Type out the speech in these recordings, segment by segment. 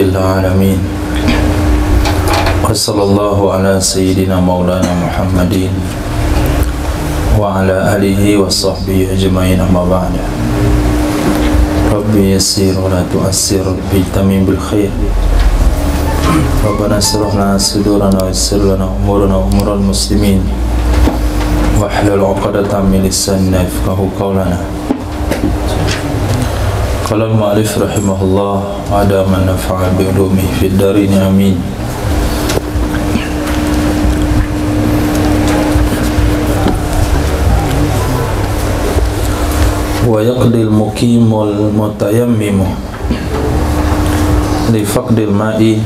Alhamdulillahirrahmanirrahim. Wassallallahu ala sayyidina maulana Muhammadin wa ala alihi wa sahbihi ajma'in, amma ba'd. Rabbi yassir wa la tu'assir, bitamim bil khair. Rabbana shrah lana sudurana wa yassir lana umurana wa umural muslimin wahlul 'uqdatam min lisani yafqahu qawlana. Qala al-mu'allif rahimahullah wa adama nafa'a bi ulumihi fid darin amin. Wa yaqdil muqimul mutayammimu li faqdil ma'i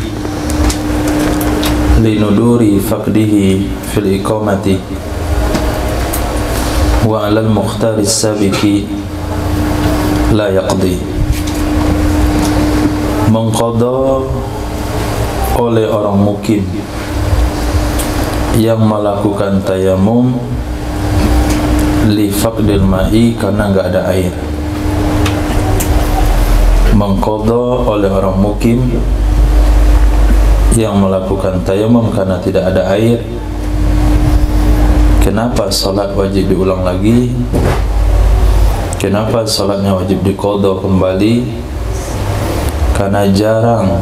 li nuduri faqdihi fil iqamati wa 'alal mukhtaris sabiqi la yaqdi. Mengqadha oleh orang mukim yang melakukan tayamum li faqdil ma'i, karena enggak ada air. Mengqadha oleh orang mukim yang melakukan tayamum karena tidak ada air. Kenapa salat wajib diulang lagi? Kenapa salatnya wajib diqadha kembali? Karena jarang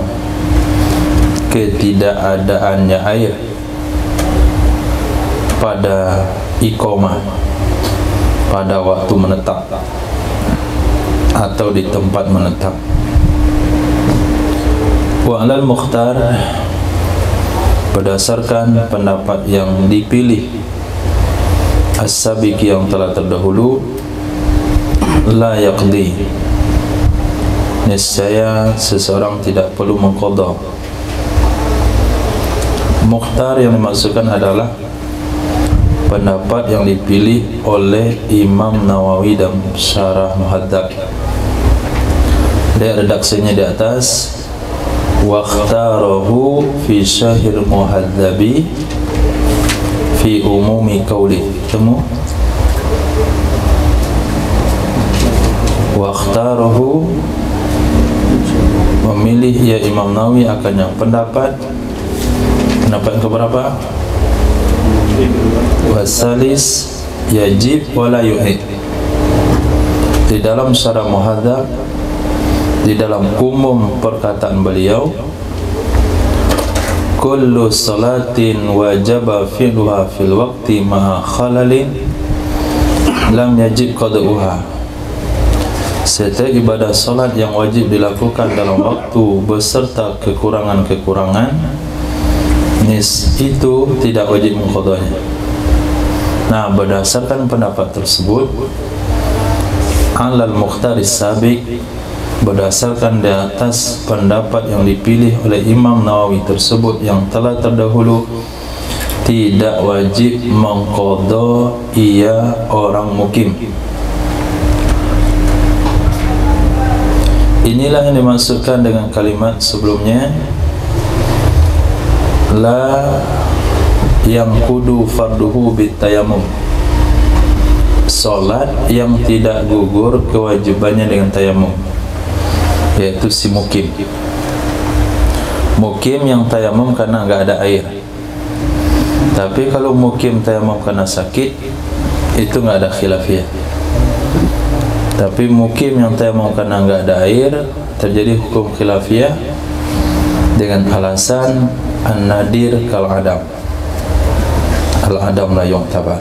ketidakadaannya air pada iqamah, pada waktu menetap atau di tempat menetap. Wa 'alal mukhtar, berdasarkan pendapat yang dipilih as-sabiq, yang telah terdahulu, la yaqdi, niscaya seseorang tidak perlu mengqadha. Mukhtar yang dimaksudkan adalah pendapat yang dipilih oleh Imam Nawawi dan Syarah Muhadzab. Lihat redaksinya di atas, waqtarahu fi syahir muhadzabi fi umumi qauli. Temu waqtarahu, memilih ya Imam Nawawi akan yang pendapat yang keberapa? Wasalis yajib wala yu'id. Di dalam Syarah Muhadzab, di dalam umum perkataan beliau, kullu salatin wajaba fi'luha fil waqti ma'a khalalin lam yajib qada'uha. Setiap ibadah salat yang wajib dilakukan dalam waktu beserta kekurangan-kekurangan, itu tidak wajib mengqadhanya. Nah, berdasarkan pendapat tersebut, 'alal mukhtaris sabiq, berdasarkan di atas pendapat yang dipilih oleh Imam Nawawi tersebut yang telah terdahulu, tidak wajib mengqadha ia orang mukim. Inilah yang dimaksudkan dengan kalimat sebelumnya, la yang kudu farduhu bitayamum, salat yang tidak gugur kewajibannya dengan tayamum, yaitu si mukim. Mukim yang tayamum karena enggak ada air. Tapi kalau mukim tayamum karena sakit, itu enggak ada khilafiyah. Tapi mukim yang tayamum karena enggak ada air, terjadi hukum khilafiyah dengan alasan an-nadir kal adam, al-adam la yu'tabar.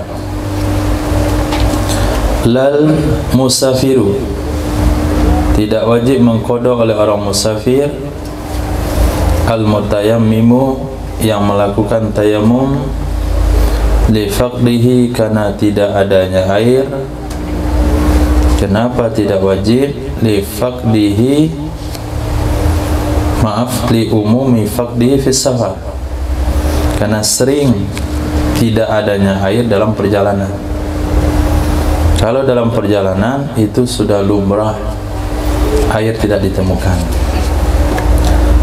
Lal musafiru, tidak wajib mengqadha oleh orang musafir, al-mutayammimu, yang melakukan tayamum, li faqdihi, karena tidak adanya air. Kenapa tidak wajib? Li faqdihi, maaf, li umumi faqdihi fi safar, karena sering tidak adanya air dalam perjalanan. Kalau dalam perjalanan itu sudah lumrah air tidak ditemukan.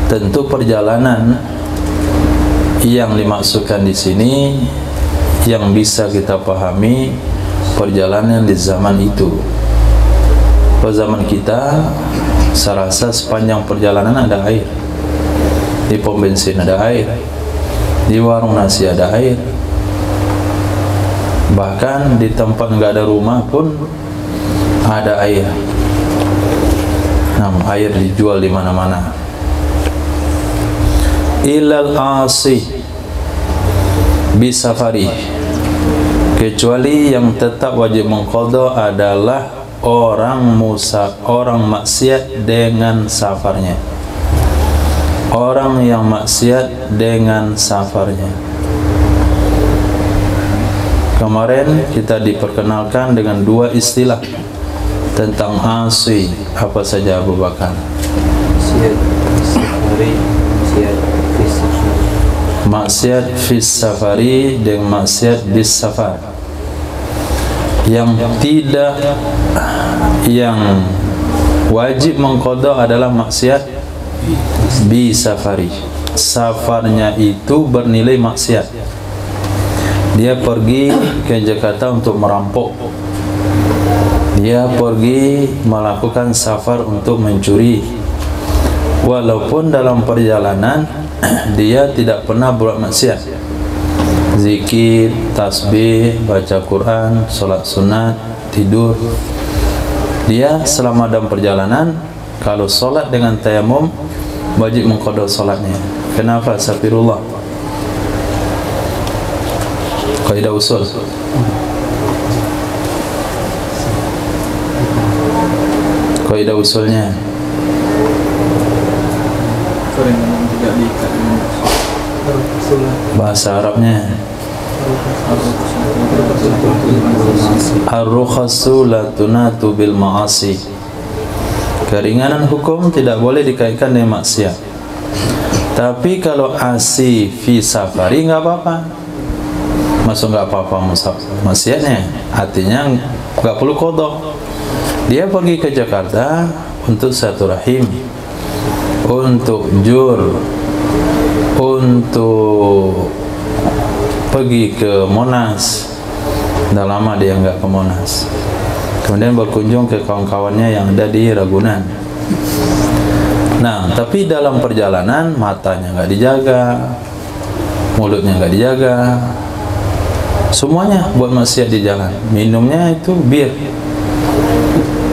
Tentu perjalanan yang dimaksudkan di sini yang bisa kita pahami perjalanan di zaman itu. Pada zaman kita, saya rasa sepanjang perjalanan ada air. di pom bensin ada air, di warung nasi ada air, bahkan di tempat nggak ada rumah pun ada air. Nah, air dijual di mana-mana. Ilal asi bisafari, kecuali yang tetap wajib mengqadha adalah orang maksiat dengan safarnya. Orang yang maksiat dengan safarnya. Kemarin kita diperkenalkan dengan dua istilah tentang asi. Apa saja Abu Bakar? Maksiat fis safari dan maksiat bis safar. Yang wajib mengqadha adalah maksiat bi safari. Safarnya itu bernilai maksiat. Dia pergi ke Jakarta untuk merampok, dia pergi melakukan safar untuk mencuri, walaupun dalam perjalanan dia tidak pernah buat maksiat, zikir, tasbih, baca Quran, sholat sunat, tidur. Dia selama dalam perjalanan, kalau sholat dengan tayamum wajib mengqadha sholatnya. Kenapa? Safirullah. Kaidah usul. Kaidah usulnya. Bahasa Arabnya ar-rukhasu la tunatu bil ma'asi. Keringanan hukum tidak boleh dikaitkan dengan maksiat. Tapi kalau asi fi safari nggak apa-apa. Masuk nggak apa-apa maksiatnya, artinya nggak perlu qadha. Dia pergi ke Jakarta untuk silaturahim, untuk jur, untuk pergi ke Monas. Dah lama dia nggak ke Monas. Kemudian berkunjung ke kawan-kawannya yang ada di Ragunan. Nah, tapi dalam perjalanan matanya nggak dijaga, mulutnya nggak dijaga, semuanya buat maksiat di jalan. Minumnya itu bir,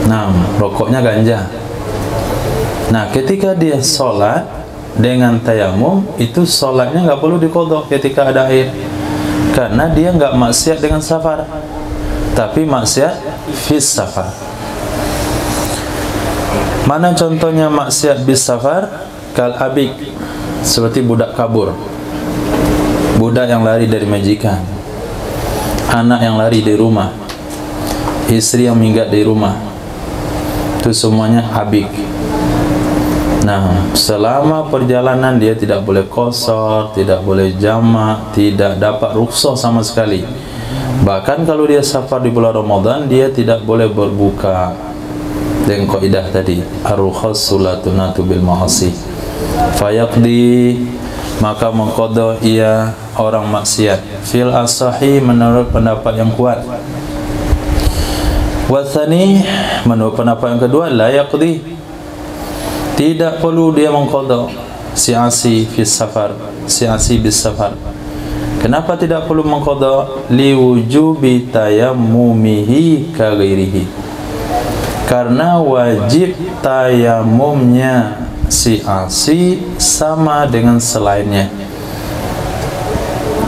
nah rokoknya ganja. Nah, ketika dia sholat dengan tayamum, itu sholatnya nggak perlu diqadha ketika ada air, karena dia nggak maksiat dengan safar, tapi maksiat fis safar. Mana contohnya maksiat bis safar? Kal abik, seperti budak kabur, budak yang lari dari majikan, anak yang lari dari rumah, istri yang minggat dari rumah, itu semuanya abik. Nah, selama perjalanan dia tidak boleh qasar, tidak boleh jamak, tidak dapat rukhsah sama sekali. Bahkan kalau dia safar di bulan Ramadan, dia tidak boleh berbuka dengan kaidah tadi, ar-rukhasu la tunatu bil ma'asi. Fayaqdi, maka mengqadha ia orang maksiat. Fil asahi, menurut pendapat yang kuat. Wathani, menurut pendapat yang kedua, la yaqdi, tidak perlu dia mengqadha si asi fis safar, si asi bis safar. Kenapa tidak perlu mengqadha? Li wujubi tayammumihi ka ghairihi, karena wajib tayamumnya si asi sama dengan selainnya.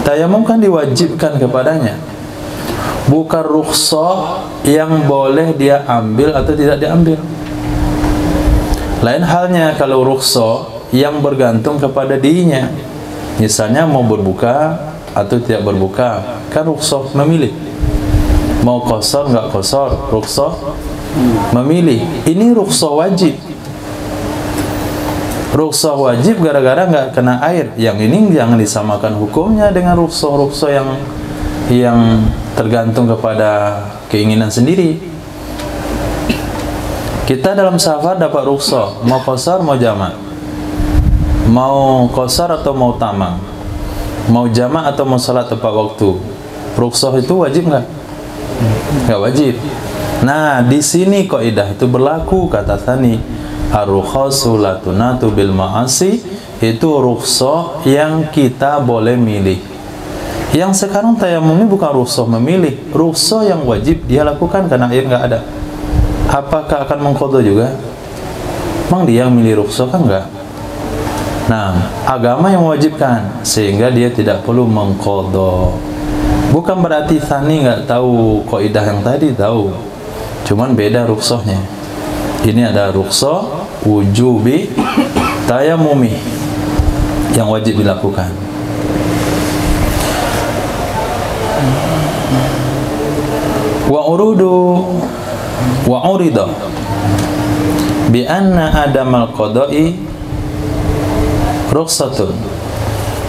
Tayamum kan diwajibkan kepadanya, bukan rukhsah yang boleh dia ambil atau tidak diambil. Lain halnya kalau rukhsah yang bergantung kepada dirinya, misalnya mau berbuka atau tidak berbuka, kan rukhsah memilih. Mau qasar nggak qasar, rukhsah memilih. Ini rukhsah wajib. Rukhsah wajib gara-gara nggak kena air. Yang ini jangan disamakan hukumnya dengan rukhsah-rukhsah yang tergantung kepada keinginan sendiri. Kita dalam safar dapat rukhsah, mau qasar mau jamak, mau qasar atau mau tamam, mau jamak atau mau salat tepat waktu. Rukhsah itu wajib nggak? Nggak wajib. Nah, di sini kaidah itu berlaku, kata Tsani, ar-rukhasu la tunatu bil ma'asi, itu rukhsah yang kita boleh milih. Yang sekarang tayamum ini bukan rukhsah memilih, rukhsah yang wajib dia lakukan karena air nggak ada. Apakah akan mengqadha juga? Memang dia yang milih rukhsah kan enggak? Nah, agama yang mewajibkan sehingga dia tidak perlu mengqadha. Bukan berarti tsani nggak tahu kaidah yang tadi, tahu. Cuman beda rukhsahnya. Ini ada rukhsah wujubi tayamumi yang wajib dilakukan. Wa urida bi anna adamal qada'i rukhsatun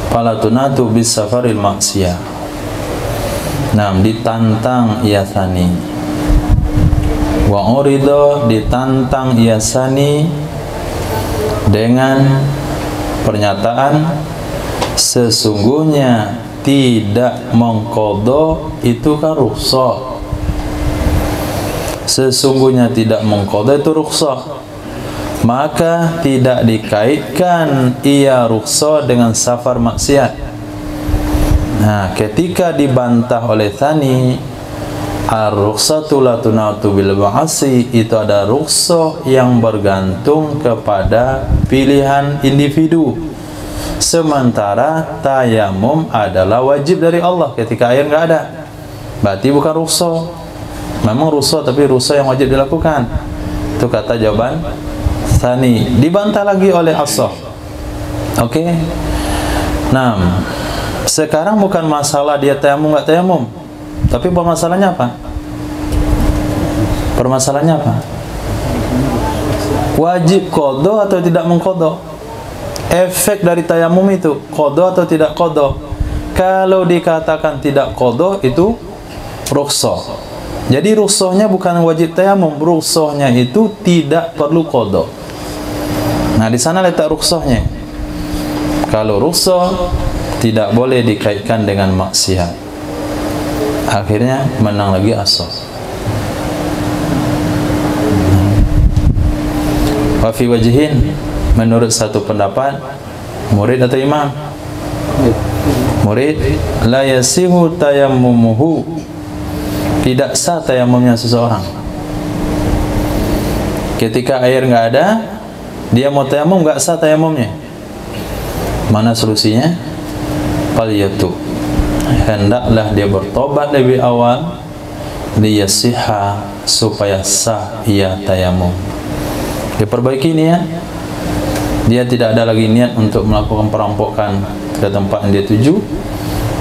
fala tunatu bis safaril maksiyah. Nah, ditantang ia tsani. Wa urida ditantang ia tsani dengan pernyataan sesungguhnya tidak mengqadha itu kan rukhsah. Sesungguhnya tidak mengqadha itu rukhsah. Maka tidak dikaitkan ia rukhsah dengan safar maksiat. Nah, ketika dibantah oleh tsani, ar-rukhsatu la tunatu bil ba'si, itu ada rukhsah yang bergantung kepada pilihan individu. Sementara tayamum adalah wajib dari Allah ketika air nggak ada. Berarti bukan rukhsah. Memang rukhsah tapi rukhsah yang wajib dilakukan. Itu kata jawaban tsani. Dibantah lagi oleh as-sah. Oke. Nah, sekarang bukan masalah dia tayamum nggak tayamum, tapi permasalahannya apa? Permasalahannya apa? Wajib qadha atau tidak mengqadha? Efek dari tayamum itu qadha atau tidak qadha? Kalau dikatakan tidak qadha itu rukhsah. Jadi rukhsahnya bukan wajib tayamum, rukhsahnya itu tidak perlu qadha. Nah, di sana letak rukhsahnya. Kalau rukhsah tidak boleh dikaitkan dengan maksiat. Akhirnya menang lagi as-sah. Wa fi wajhin, menurut satu pendapat, murid atau imam? Murid, la yasihu tayammumuhu, tidak sah tayamumnya seseorang. Ketika air nggak ada, dia mau tayamum nggak sah tayamumnya. Mana solusinya? Falyatu, hendaklah dia bertobat lebih awal, liyasiha, supaya sah ia tayamum. Diperbaiki niat. Dia tidak ada lagi niat untuk melakukan perampokan ke tempat yang dia tuju.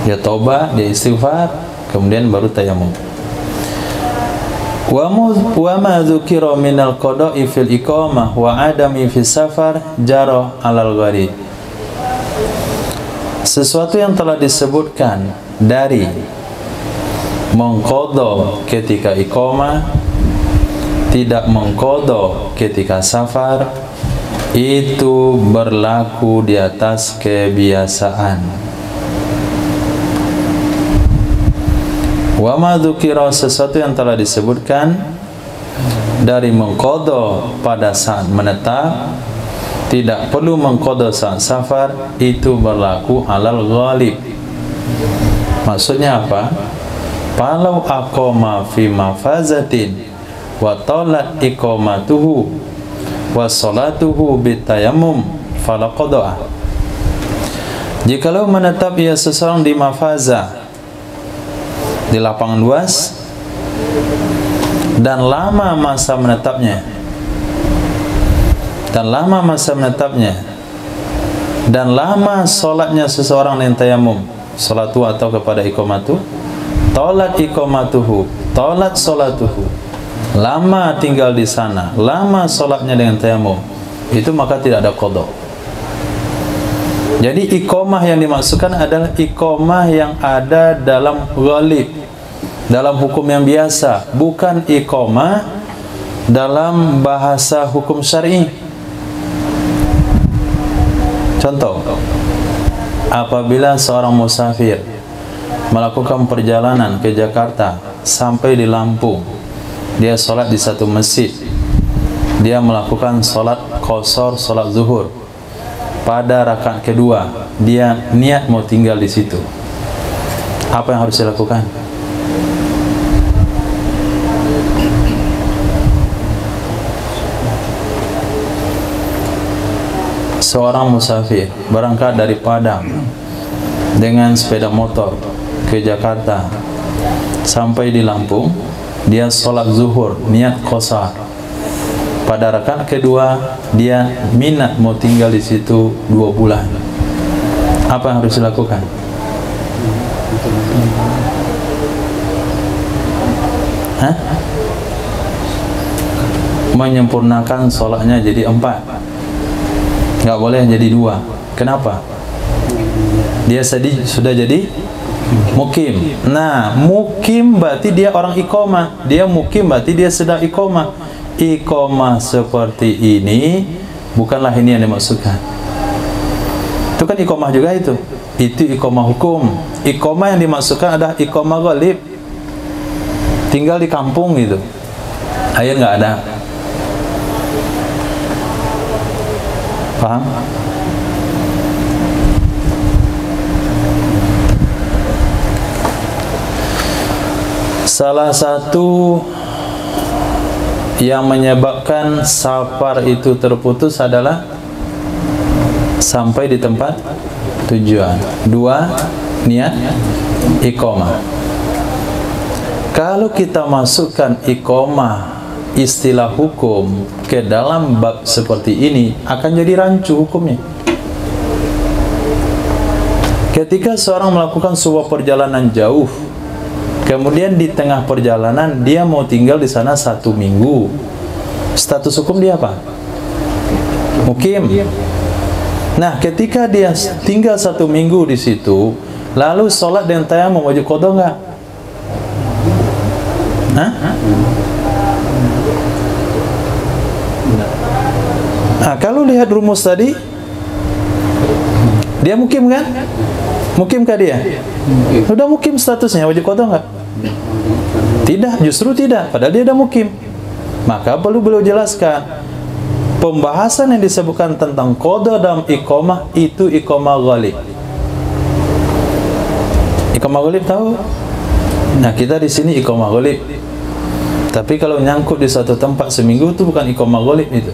Dia tobat, dia istighfar, kemudian baru tayamum. Wa ma dzukira minal qada'i fil iqamah wa adami fis safar jara 'alal gharib. Sesuatu yang telah disebutkan dari mengqadha ketika iqamah, tidak mengqadha ketika safar, itu berlaku di atas kebiasaan. Wa ma dzukira, sesuatu yang telah disebutkan dari mengqadha pada saat menetap, tidak perlu mengqadha saat safar, itu berlaku alal ghalib. Maksudnya apa? Falau aqama fi mafazatin wa talat iqamatuhu wa salatuhu bitayammum fala qada'a. Jikalau menetap ia seseorang di mafazah, di lapangan luas, dan lama masa menetapnya, dan lama solatnya seseorang yang tayamum, solatu atau kepada iqamatu, tolat iqamatuhu, tolat solatuhu, lama tinggal di sana, lama solatnya dengan tayamum, itu maka tidak ada qadha. Jadi iqamah yang dimaksudkan adalah iqamah yang ada dalam ghalib, dalam hukum yang biasa, bukan iqamah dalam bahasa hukum syar'i. Contoh, apabila seorang musafir melakukan perjalanan ke Jakarta sampai di Lampung, dia sholat di satu masjid, dia melakukan sholat qashar, sholat zuhur, pada rakaat kedua dia niat mau tinggal di situ, apa yang harus dilakukan? Seorang musafir berangkat dari Padang dengan sepeda motor ke Jakarta, sampai di Lampung, dia sholat zuhur niat qasar. Pada rakaat kedua dia minat mau tinggal di situ 2 bulan. Apa yang harus dilakukan? Hah? Menyempurnakan sholatnya jadi 4. Nggak boleh jadi 2. Kenapa? Dia sudah jadi mukim. Nah, mukim berarti dia orang iqamah. Dia mukim berarti dia sedang iqamah. Iqamah seperti ini bukanlah ini yang dimaksudkan. Itu kan iqamah juga itu. Itu iqamah hukum. Iqamah yang dimaksudkan adalah iqamah ghalib. Tinggal di kampung gitu. Air nggak ada. Paham? Salah satu yang menyebabkan safar itu terputus adalah sampai di tempat tujuan. 2, niat iqamah. Kalau kita masukkan iqamah istilah hukum ke dalam bab seperti ini, akan jadi rancu hukumnya. Ketika seorang melakukan sebuah perjalanan jauh, kemudian di tengah perjalanan dia mau tinggal di sana 1 minggu, status hukum dia apa? Mukim. Nah, ketika dia tinggal 1 minggu di situ, lalu sholat dan tayamum wajib qada enggak? Hah? Nah, kalau lihat rumus tadi, dia mukim kan? Mukimkah dia? Sudah mukim, statusnya wajib qada enggak? Tidak, justru tidak. Padahal dia sudah mukim. Maka perlu beliau jelaskan, pembahasan yang disebutkan tentang qada dalam iqamah itu iqamah ghalib. Iqamah ghalib tahu? Nah, kita di sini iqamah ghalib. Tapi kalau nyangkut di satu tempat seminggu itu bukan iqamah ghalib itu.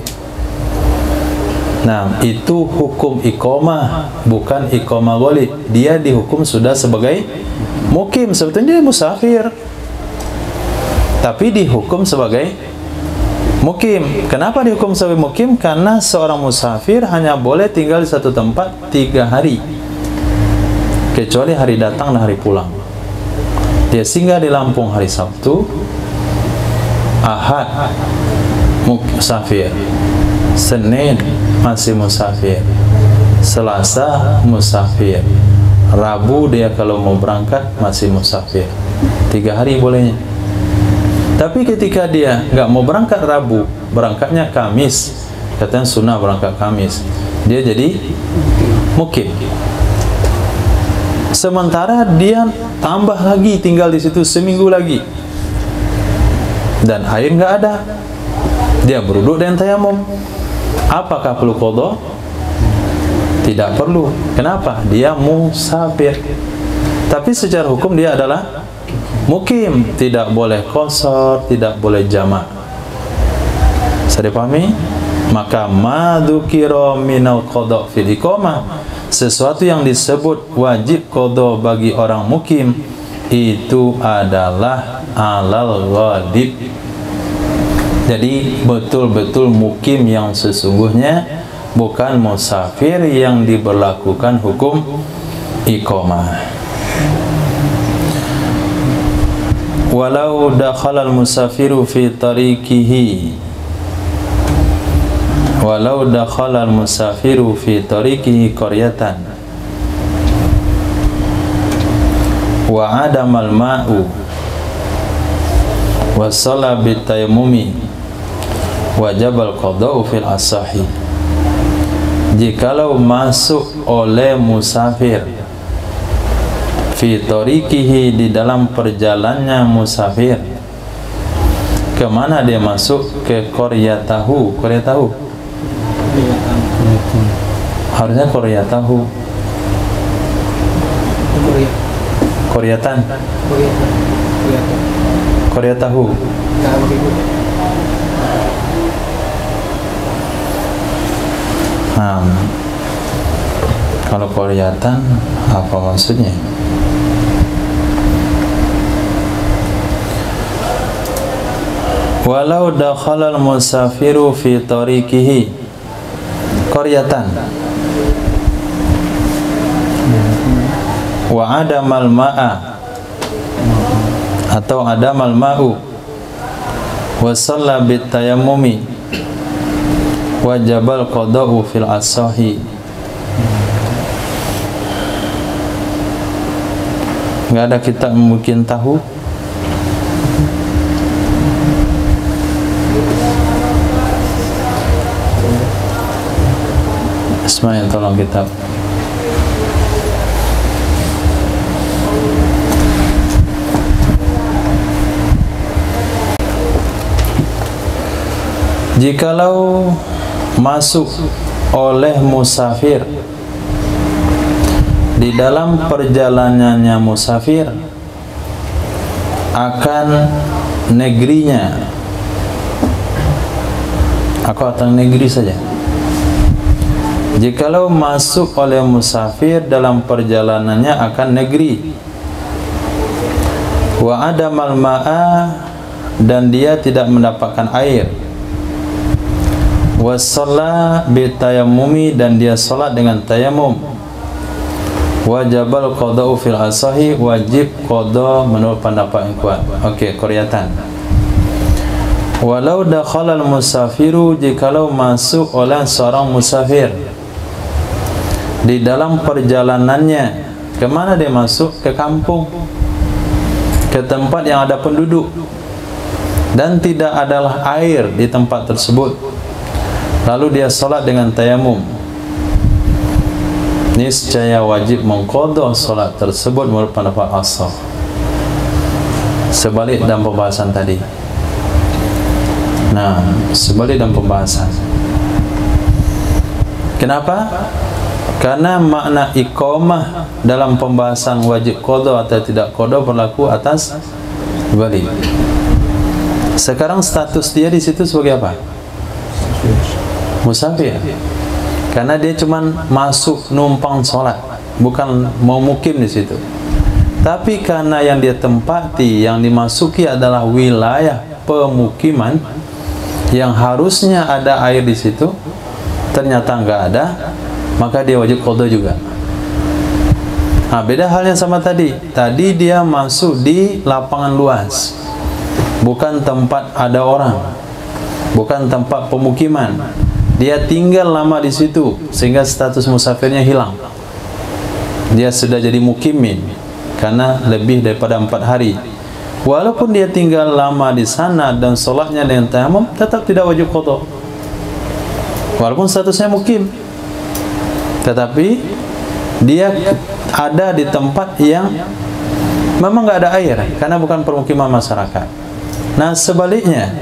Nah, itu hukum iqamah, bukan iqamah ghalib. Dia dihukum sudah sebagai mukim. Sebetulnya dia musafir, tapi dihukum sebagai mukim. Kenapa dihukum sebagai mukim? Karena seorang musafir hanya boleh tinggal di satu tempat 3 hari, kecuali hari datang dan hari pulang. Dia singgah di Lampung hari Sabtu, Ahad musafir, Senin masih musafir, Selasa musafir, Rabu dia kalau mau berangkat masih musafir. 3 hari bolehnya. Tapi ketika dia nggak mau berangkat Rabu, berangkatnya Kamis, katanya sunnah berangkat Kamis, dia jadi mukim. Sementara dia tambah lagi tinggal di situ seminggu lagi, dan air nggak ada, dia berwudu dan tayamum. Apakah perlu qada? Tidak perlu. Kenapa? Dia musafir. Tapi secara hukum dia adalah mukim, tidak boleh qasar, tidak boleh jamak. Saya dipahami? Maka madzukira minal qada fil iqamah, sesuatu yang disebut wajib qada bagi orang mukim itu adalah alal ghalib. Jadi betul-betul mukim yang sesungguhnya, bukan musafir yang diberlakukan hukum iqamah. Walau dakhala al-musafiru fi tariqihi, walau dakhala al-musafiru fi tariqihi qaryatan wa adamal ma'u wa shalla bitayammumi wajibal qada'u fil asahi. Jikalau masuk oleh musafir fi tariqihi, di dalam perjalanannya musafir, kemana dia masuk? Ke qaryatahu. Qaryatahu Harusnya qaryatahu. Qaryatan. Qaryatahu. Kalau qaryatan apa maksudnya? Walau dakhala al-musafiru fi tariqihi qaryatan wa adamal ma'a atau adamal ma'u wa shalla bit tayammumi wajabal qada'u fil asahi. Enggak ada kitab mungkin tahu. Ismail, tolong kitab. Jikalau masuk oleh musafir di dalam perjalanannya musafir akan negerinya, atau negeri saja. Jikalau masuk oleh musafir dalam perjalanannya akan negeri, wa adamal ma'a, dan dia tidak mendapatkan air, wa shalla bi tayammumi, dan dia salat dengan tayammum, wajabal qada'u fil asahi, wajib qada menurut pendapat yang kuat. Okey, qaryatan. Walau dakhala al-musafiru, jikalau masuk oleh seorang musafir di dalam perjalanannya, ke mana dia masuk? Ke kampung, ke tempat yang ada penduduk dan tidak adalah air di tempat tersebut, lalu dia salat dengan tayamum, niscaya wajib mengqadha salat tersebut menurut pendapat ashab. Sebalik dalam pembahasan tadi. Nah, sebalik dalam pembahasan. Kenapa? Karena makna iqamah dalam pembahasan wajib qadha atau tidak qadha berlaku atas balik. Sekarang status dia di situ sebagai apa? Musafir. Karena dia cuma masuk numpang sholat, bukan mau mukim di situ. Tapi karena yang dia tempati, yang dimasuki adalah wilayah pemukiman yang harusnya ada air di situ, ternyata enggak ada, maka dia wajib qadha juga. Nah, beda halnya sama tadi. Tadi dia masuk di lapangan luas, bukan tempat ada orang, bukan tempat pemukiman. Dia tinggal lama di situ sehingga status musafirnya hilang. Dia sudah jadi mukimin karena lebih daripada 4 hari. Walaupun dia tinggal lama di sana dan solatnya dengan tayammum, tetap tidak wajib qadha. Walaupun statusnya mukim, tetapi dia ada di tempat yang memang nggak ada air karena bukan permukiman masyarakat. Nah, sebaliknya,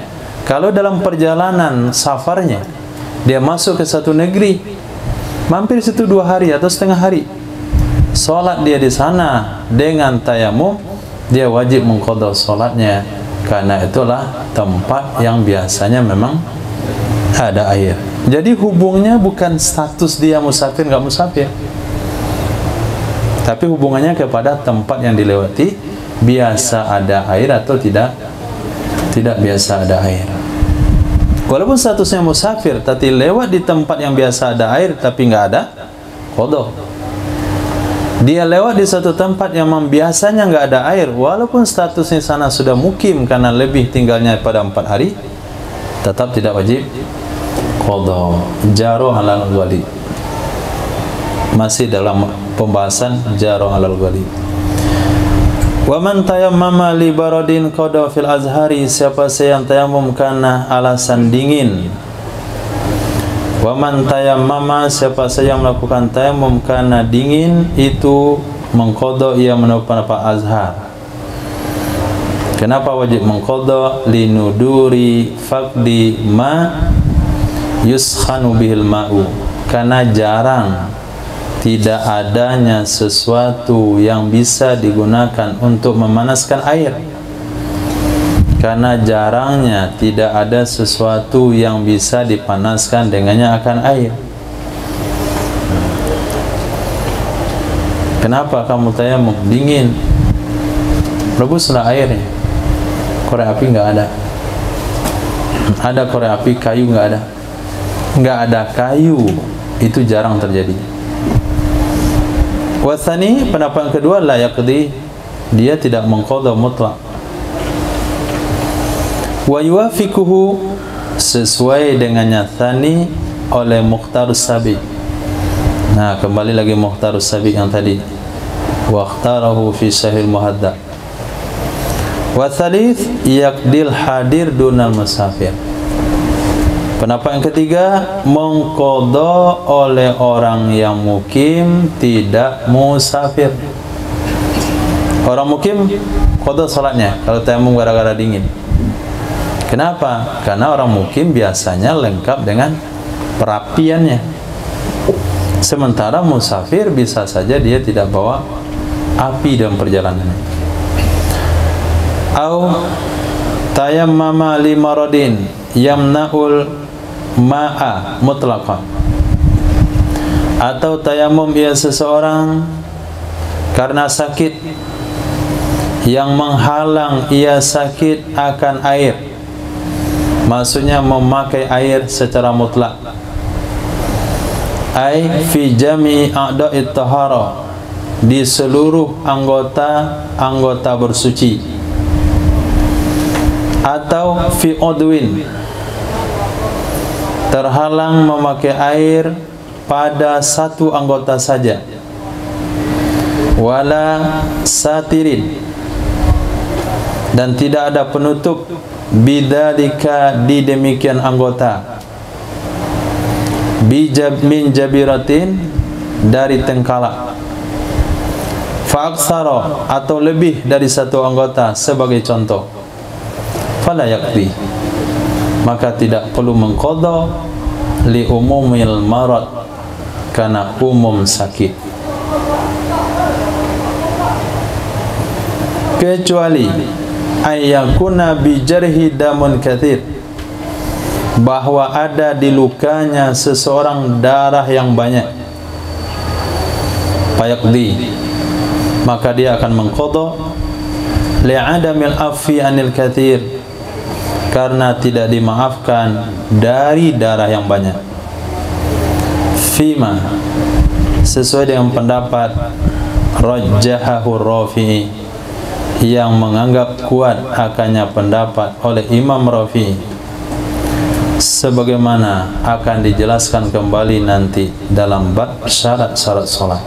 kalau dalam perjalanan safarnya dia masuk ke satu negeri, mampir situ 2 hari atau setengah hari, solat dia di sana dengan tayamum, dia wajib mengqadha solatnya karena itulah tempat yang biasanya memang ada air. Jadi hubungnya bukan status dia musafir nggak musafir, tapi hubungannya kepada tempat yang dilewati, biasa ada air atau tidak biasa ada air. Walaupun statusnya musafir, tapi lewat di tempat yang biasa ada air tapi nggak ada qadha. Dia lewat di satu tempat yang biasanya nggak ada air, walaupun statusnya sana sudah mukim karena lebih tinggalnya pada 4 hari, tetap tidak wajib qadha. Jaro alal wali. Masih dalam pembahasan jaro alal wali. Wa man tayammama li baradin qada fil azhari, siapa yang tayamum karena alasan dingin. Wa man tayammama, siapa yang melakukan tayamum karena dingin, itu mengqadha ia menurut pendapat azhar. Kenapa wajib mengqadha? Linuduri faqdi ma yuskhanu bihil ma'u, karena jarang tidak adanya sesuatu yang bisa digunakan untuk memanaskan air. Karena jarangnya tidak ada sesuatu yang bisa dipanaskan dengannya akan air. Kenapa kamu tayamum? Dingin, rebuslah airnya. Korek api nggak ada. Ada korek api, kayu nggak ada. Nggak ada kayu, itu jarang terjadi. Wasani, pendapat yang kedua, la yaqdi, dia tidak mengqadha mutlak. Wa yuwafiquhu, sesuai dengannya tsani oleh Mukhtarus Sabiq. Nah, kembali lagi Mukhtarus Sabiq yang tadi. Wa ikhtarahu fi Sahih Muhaddab. Wa tsalits yaqdil hadir dunal musafir. Pendapat yang ketiga, mengqadha oleh orang yang mukim, tidak musafir. Orang mukim qadha salatnya kalau tayamum gara-gara dingin. Kenapa? Karena orang mukim biasanya lengkap dengan perapiannya. Sementara musafir bisa saja dia tidak bawa api dalam perjalanannya. Au tayammama li maradin yamna'ul ma'a mutlaqan. Atau tayamum ia seseorang karena sakit yang menghalang ia sakit akan air. Maksudnya memakai air secara mutlak. Ai fi jami'i a'dha'it tahara, di seluruh anggota bersuci. Atau fi udwin, terhalang memakai air pada satu anggota saja. Wala satirin, dan tidak ada penutup bidzalika, di demikian anggota. Bijab min jabiratin, dari tengkalak. Fa'aksara, atau lebih dari satu anggota sebagai contoh. Fala yakfi, maka tidak perlu mengqadha li umumil marad, karena umum sakit. Kecuali ayyakuna bijarhi damun kathir, bahwa ada di lukanya seseorang darah yang banyak. Fayaqdi, maka dia akan mengqadha li'adamil afi anil kathir, karena tidak dimaafkan dari darah yang banyak. Fima, sesuai dengan pendapat rajjahahu Rafi'i, yang menganggap kuat akannya pendapat oleh Imam Rafi'i, sebagaimana akan dijelaskan kembali nanti dalam bab syarat-syarat salat.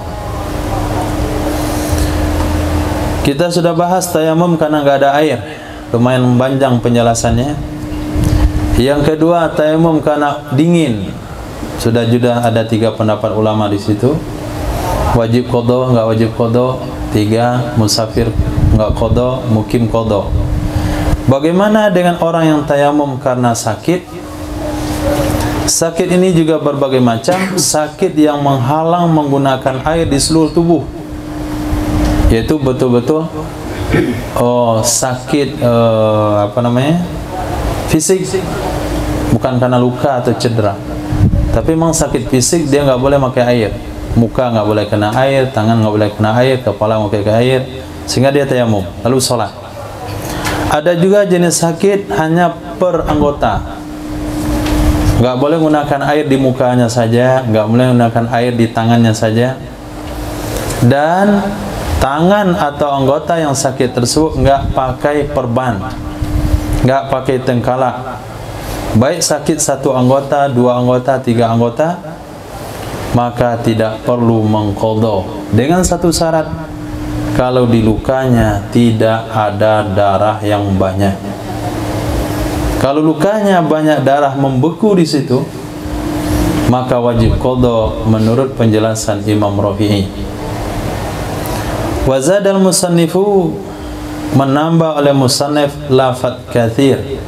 Kita sudah bahas tayamum karena nggak ada air, lumayan panjang penjelasannya. Yang kedua, tayamum karena dingin, sudah ada 3 pendapat ulama di situ. Wajib qadha, nggak wajib qadha. 3, musafir nggak qadha, mukim qadha. Bagaimana dengan orang yang tayamum karena sakit? Sakit ini juga berbagai macam. Sakit yang menghalang menggunakan air di seluruh tubuh, yaitu betul-betul sakit fisik, bukan karena luka atau cedera, tapi memang sakit fisik. Dia nggak boleh pakai air, muka nggak boleh kena air, tangan nggak boleh kena air, kepala nggak boleh kena air, sehingga dia tayamum lalu sholat. Ada juga jenis sakit hanya per anggota, nggak boleh menggunakan air di mukanya saja, nggak boleh menggunakan air di tangannya saja, dan tangan atau anggota yang sakit tersebut nggak pakai perban, nggak pakai tengkalak. Baik sakit 1 anggota, 2 anggota, 3 anggota, maka tidak perlu mengqadha, dengan satu syarat, kalau di lukanya tidak ada darah yang banyak. Kalau lukanya banyak darah membeku di situ, maka wajib qadha menurut penjelasan Imam Rafi'i. Wa zadal musannifu, menambah oleh musannif lafaz kathir.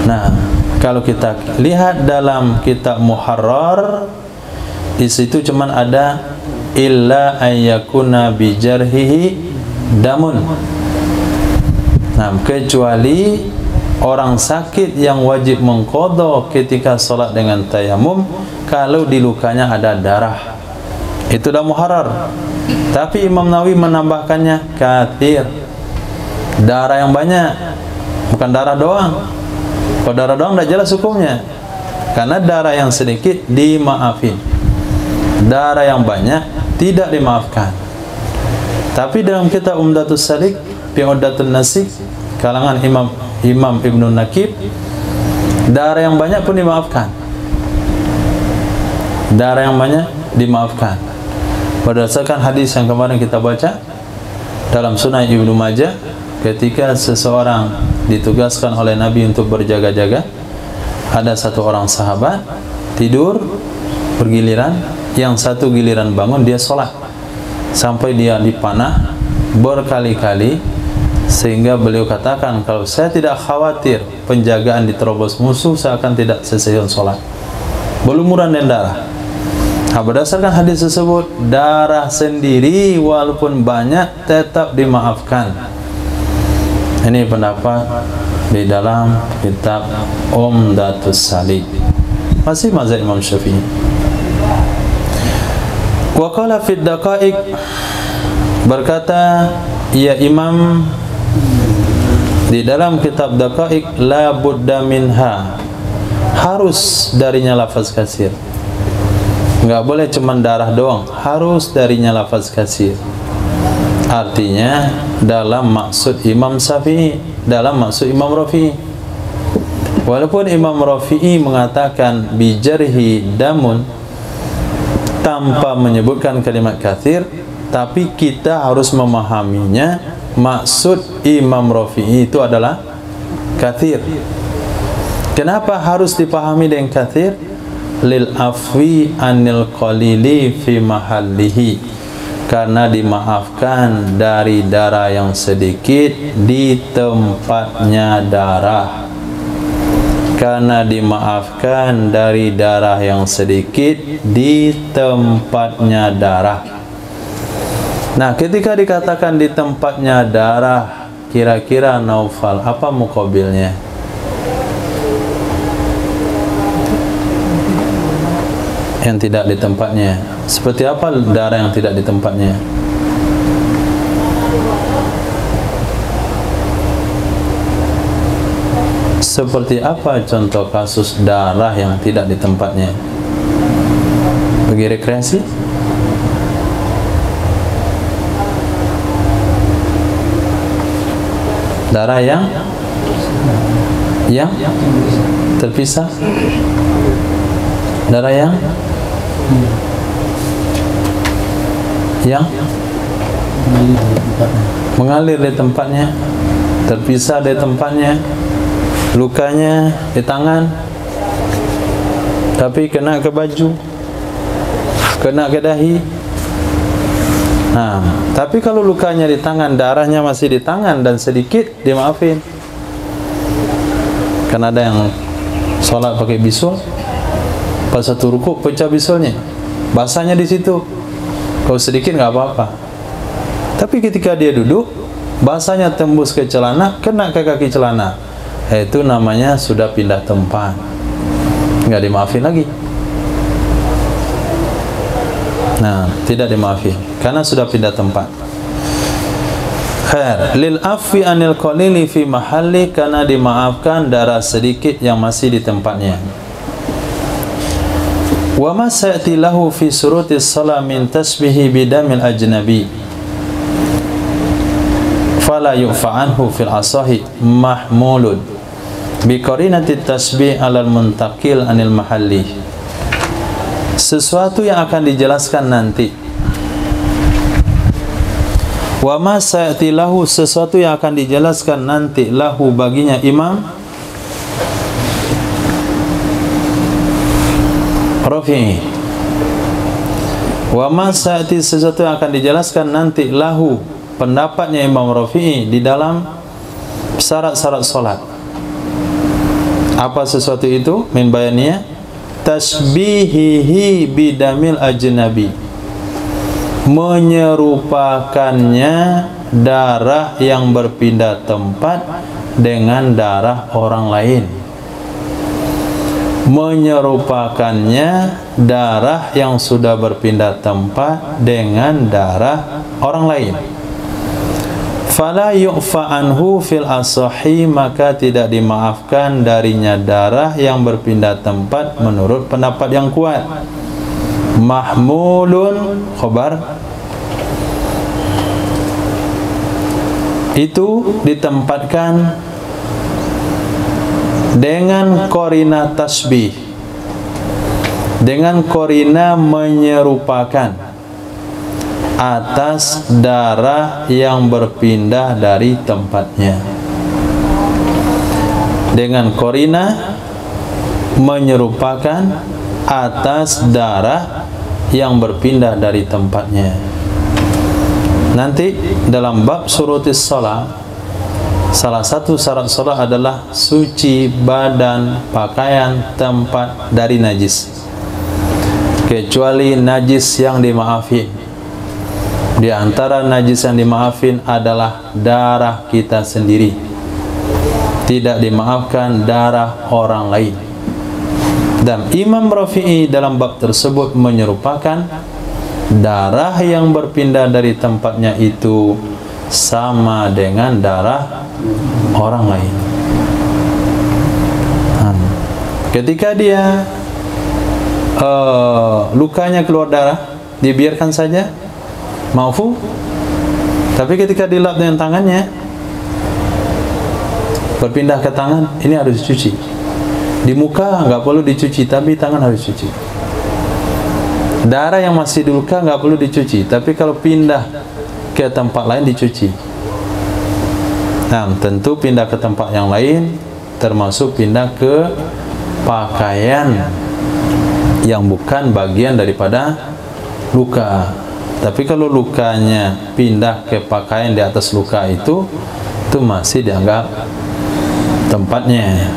Nah, Kalau kita lihat dalam kitab Muharrar, di situ cuman ada illa ayyakuna bijarhihi damun. Nah, kecuali orang sakit yang wajib mengqadha ketika salat dengan tayamum kalau di lukanya ada darah. Itu dah Muharrar. Tapi Imam Nawawi menambahkannya kathir, darah yang banyak, bukan darah doang. Kalau darah doang dah jelas hukumnya, karena darah yang sedikit dimaafin, darah yang banyak tidak dimaafkan. Tapi dalam kitab Umdatus Salik fi Uddatun Nasik kalangan Imam Ibnu Nakib, darah yang banyak pun dimaafkan. Darah yang banyak dimaafkan berdasarkan hadis yang kemarin kita baca dalam Sunan Ibnu Majah, ketika seseorang ditugaskan oleh Nabi untuk berjaga-jaga, ada satu orang sahabat tidur bergiliran, yang satu giliran bangun dia sholat sampai dia dipanah berkali-kali, sehingga beliau katakan, kalau saya tidak khawatir penjagaan diterobos musuh, saya akan tidak selesai sholat, berlumuran dan darah. Nah, berdasarkan hadis tersebut, darah sendiri walaupun banyak tetap dimaafkan. Ini pendapat di dalam kitab Umdatus Salik, masih mazhab Imam Syafi'i. Wa qala fid daqaiq, berkata ya Imam di dalam kitab Daqaiq, la budda minha, harus darinya lafaz kasir. Enggak boleh cuma darah doang, harus darinya lafaz kasir. Artinya dalam maksud Imam Syafi'i, dalam maksud Imam Rafi'i. Walaupun Imam Rafi'i mengatakan bijarhi damun tanpa menyebutkan kalimat kathir, tapi kita harus memahaminya, maksud Imam Rafi'i itu adalah kathir. Kenapa harus dipahami dengan kathir? Lil afwi anil qalili fi mahallihi, karena dimaafkan dari darah yang sedikit di tempatnya darah. Karena dimaafkan dari darah yang sedikit di tempatnya darah. Nah, ketika dikatakan di tempatnya darah, kira-kira Naufal, apa muqabilnya? Yang tidak di tempatnya. Seperti apa darah yang tidak di tempatnya? Seperti apa contoh kasus darah yang tidak di tempatnya? Bagi rekreasi? Darah yang terpisah? Darah yang mengalir di tempatnya, terpisah di tempatnya, lukanya di tangan, tapi kena ke baju, kena ke dahi. Nah, tapi kalau lukanya di tangan, darahnya masih di tangan dan sedikit, dimaafin. Kan ada yang sholat pakai bisul, pas satu rukuk pecah bisulnya, basahnya di situ. Kalau sedikit nggak apa-apa. Tapi ketika dia duduk, basahnya tembus ke celana, kena ke kaki celana, itu namanya sudah pindah tempat, nggak dimaafin lagi. Nah, tidak dimaafin karena sudah pindah tempat. Khair lil afwi anil qalili fi mahalli, karena dimaafkan darah sedikit yang masih di tempatnya. Wa ma sa'ti lahu fi surutis shalah min tasbihi bidamil ajnabi fala yu'fa anhu fil asahi mahmulun bi qarinati tasbih alal muntaqil anil mahalli. Sesuatu yang akan dijelaskan nanti. Wa ma sa'ti lahu, sesuatu yang akan dijelaskan nanti, lahu baginya Imam Rafi'i. Wa ma sa'ti, sesuatu yang akan dijelaskan nanti, lahu pendapatnya Imam Rafi'i di dalam syarat-syarat salat. Apa sesuatu itu? Min bayaniyah tasbihihi bidamil ajnabi, menyerupakannya darah yang berpindah tempat dengan darah orang lain. Menyerupakannya darah yang sudah berpindah tempat dengan darah orang lain. Fala yu'fa anhu fil asahi, maka tidak dimaafkan darinya darah yang berpindah tempat menurut pendapat yang kuat. Mahmulun khobar, itu ditempatkan dengan korina tasbih, dengan korina menyerupakan atas darah yang berpindah dari tempatnya, dengan korina menyerupakan atas darah yang berpindah dari tempatnya. Nanti dalam bab syurutis shalah, salah satu syarat shalah adalah suci badan, pakaian, tempat dari najis, kecuali najis yang dimaafin. Di antara najis yang dimaafin adalah darah kita sendiri. Tidak dimaafkan darah orang lain. Dan Imam Rafi'i dalam bab tersebut menyerupakan darah yang berpindah dari tempatnya itu sama dengan darah orang lain. Ketika dia lukanya keluar darah, dibiarkan saja, maafu. Tapi ketika dilap dengan tangannya, berpindah ke tangan, ini harus dicuci. Di muka nggak perlu dicuci, tapi tangan harus dicuci. Darah yang masih di luka nggak perlu dicuci, tapi kalau pindah ke tempat lain dicuci. Nah, tentu pindah ke tempat yang lain termasuk pindah ke pakaian yang bukan bagian daripada luka. Tapi kalau lukanya pindah ke pakaian di atas luka itu masih dianggap tempatnya.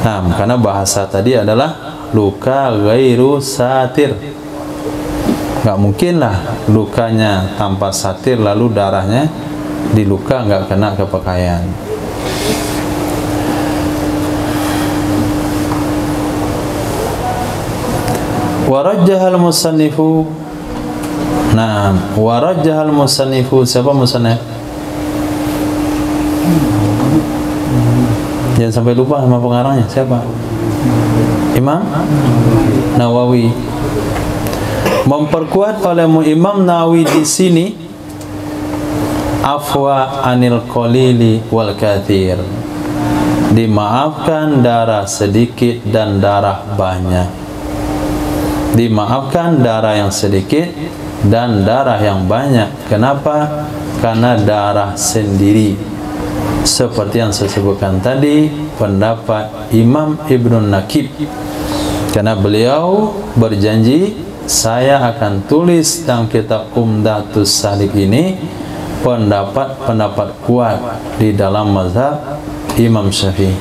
Nah, karena bahasa tadi adalah luka ghairu satir. Nggak mungkin lah lukanya tanpa satir lalu darahnya di luka nggak kena ke pakaian. Warajjahal musannifu. Nah, warajjahal musannifu, siapa musannif? Jangan sampai lupa sama pengarangnya, siapa? Imam Nawawi. Memperkuat oleh Imam Nawawi di sini afwa anil qalili wal katsir, dimaafkan darah sedikit dan darah banyak. Dimaafkan darah yang sedikit dan darah yang banyak. Kenapa? Karena darah sendiri. Seperti yang saya sebutkan tadi, pendapat Imam Ibnu Nakib. Karena beliau berjanji, saya akan tulis dalam kitab Umdatus Salik ini pendapat-pendapat kuat di dalam mazhab Imam Syafi'i.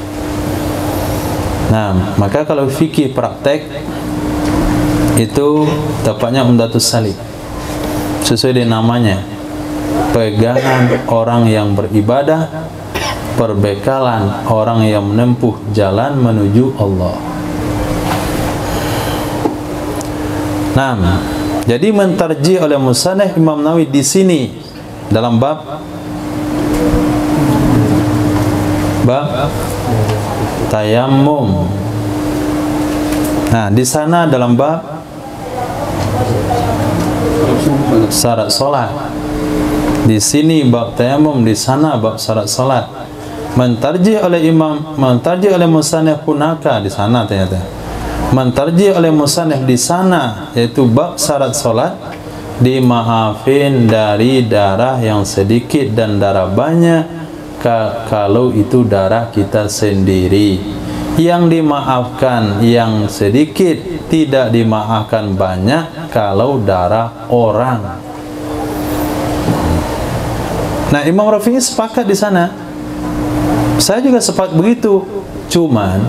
Nah, maka kalau fikih praktek itu tepatnya Umdatus Salik, sesuai dengan namanya, pegangan orang yang beribadah, perbekalan orang yang menempuh jalan menuju Allah. Nah, jadi mentarjih oleh musannif Imam Nawawi di sini dalam bab tayammum. Nah, di sana dalam bab syarat salat. Di sini bab tayammum, di sana bab syarat salat. Mentarjih oleh musannif punaka di sana ternyata. Mentarjih oleh musannif di sana yaitu bab syarat salat, dimaafin dari darah yang sedikit dan darah banyak kalau itu darah kita sendiri. Yang dimaafkan yang sedikit, tidak dimaafkan banyak kalau darah orang. Nah, Imam Rafi'i sepakat di sana. Saya juga sepakat begitu. Cuman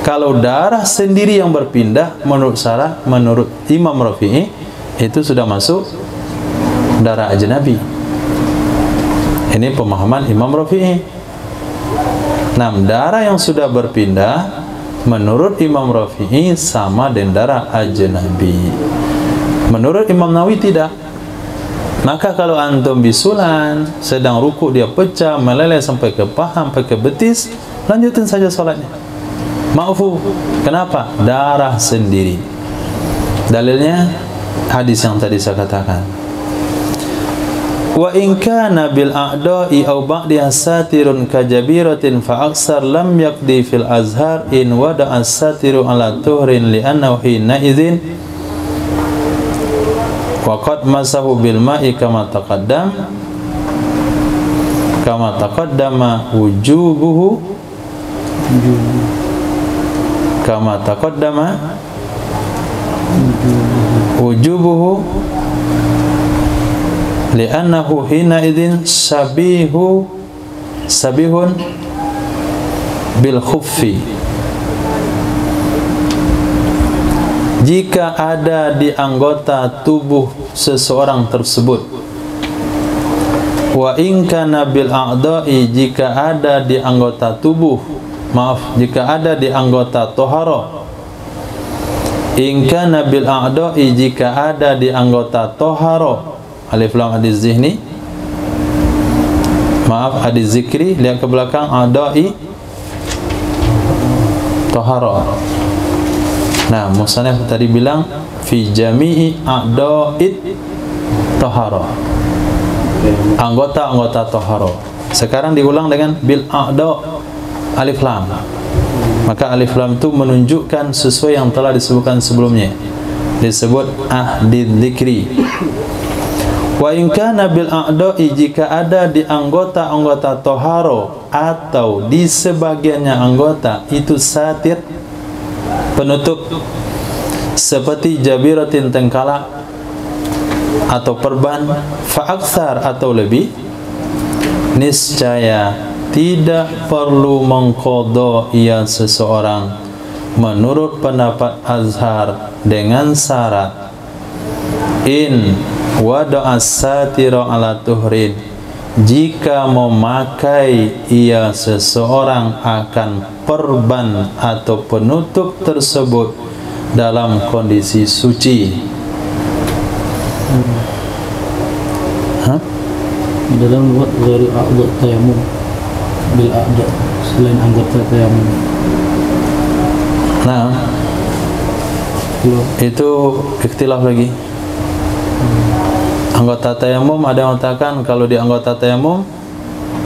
kalau darah sendiri yang berpindah, menurut Imam Rafi'i, itu sudah masuk darah ajnabi. Ini pemahaman Imam Rafi'i. Nah, darah yang sudah berpindah menurut Imam Rafi'i sama dengan darah ajnabi. Menurut Imam Nawawi tidak. Maka kalau antum bisulan, sedang rukuk dia pecah, meleleh sampai ke paha, sampai ke betis, lanjutin saja sholatnya. Ma'fu. Kenapa? Darah sendiri. Dalilnya hadis yang tadi saya katakan. Wa in kana bil a'da'i aw ba'diha satirun kajabiratin fa aksar lam yaqdi fil azhar in wada'a satiru ala tuhrin li'annahu hina idzin wa qad masahu bil ma'i kama taqaddama wujubuhu li'annahu hina idzin sabihun bil khuffi. Jika ada di anggota tubuh seseorang tersebut, wa in kana bil a'dha'i, jika ada di anggota tubuh, jika ada di anggota toharo, in kana bil a'dha'i, jika ada di anggota toharo, alif lam hadis zihni, hadis zikri, lihat ke belakang, a'dha'i toharo. Nah, musannaf tadi bilang fi jami'i a'dha'it tahara, anggota-anggota tahara. Sekarang diulang dengan bil a'dha' alif lam. Maka alif lam itu menunjukkan sesuai yang telah disebutkan sebelumnya, disebut ahdi dzikri. Wa in kana bil a'dha'i, jika ada di anggota-anggota tahara atau di sebagiannya anggota itu satir, penutup, seperti jabiratin tengkalak atau perban, fa'aksar atau lebih, niscaya tidak perlu mengqadha ia seseorang menurut pendapat Azhar dengan syarat in wada'a satira ala tuhrin, jika memakai ia seseorang akan perban atau penutup tersebut dalam kondisi suci. Dalam buat dari a'dha tayamum, bil a'dha, selain anggota tayamum. Nah, itu ikhtilaf lagi. Anggota tayamum, ada yang mengatakan kalau di anggota tayamum,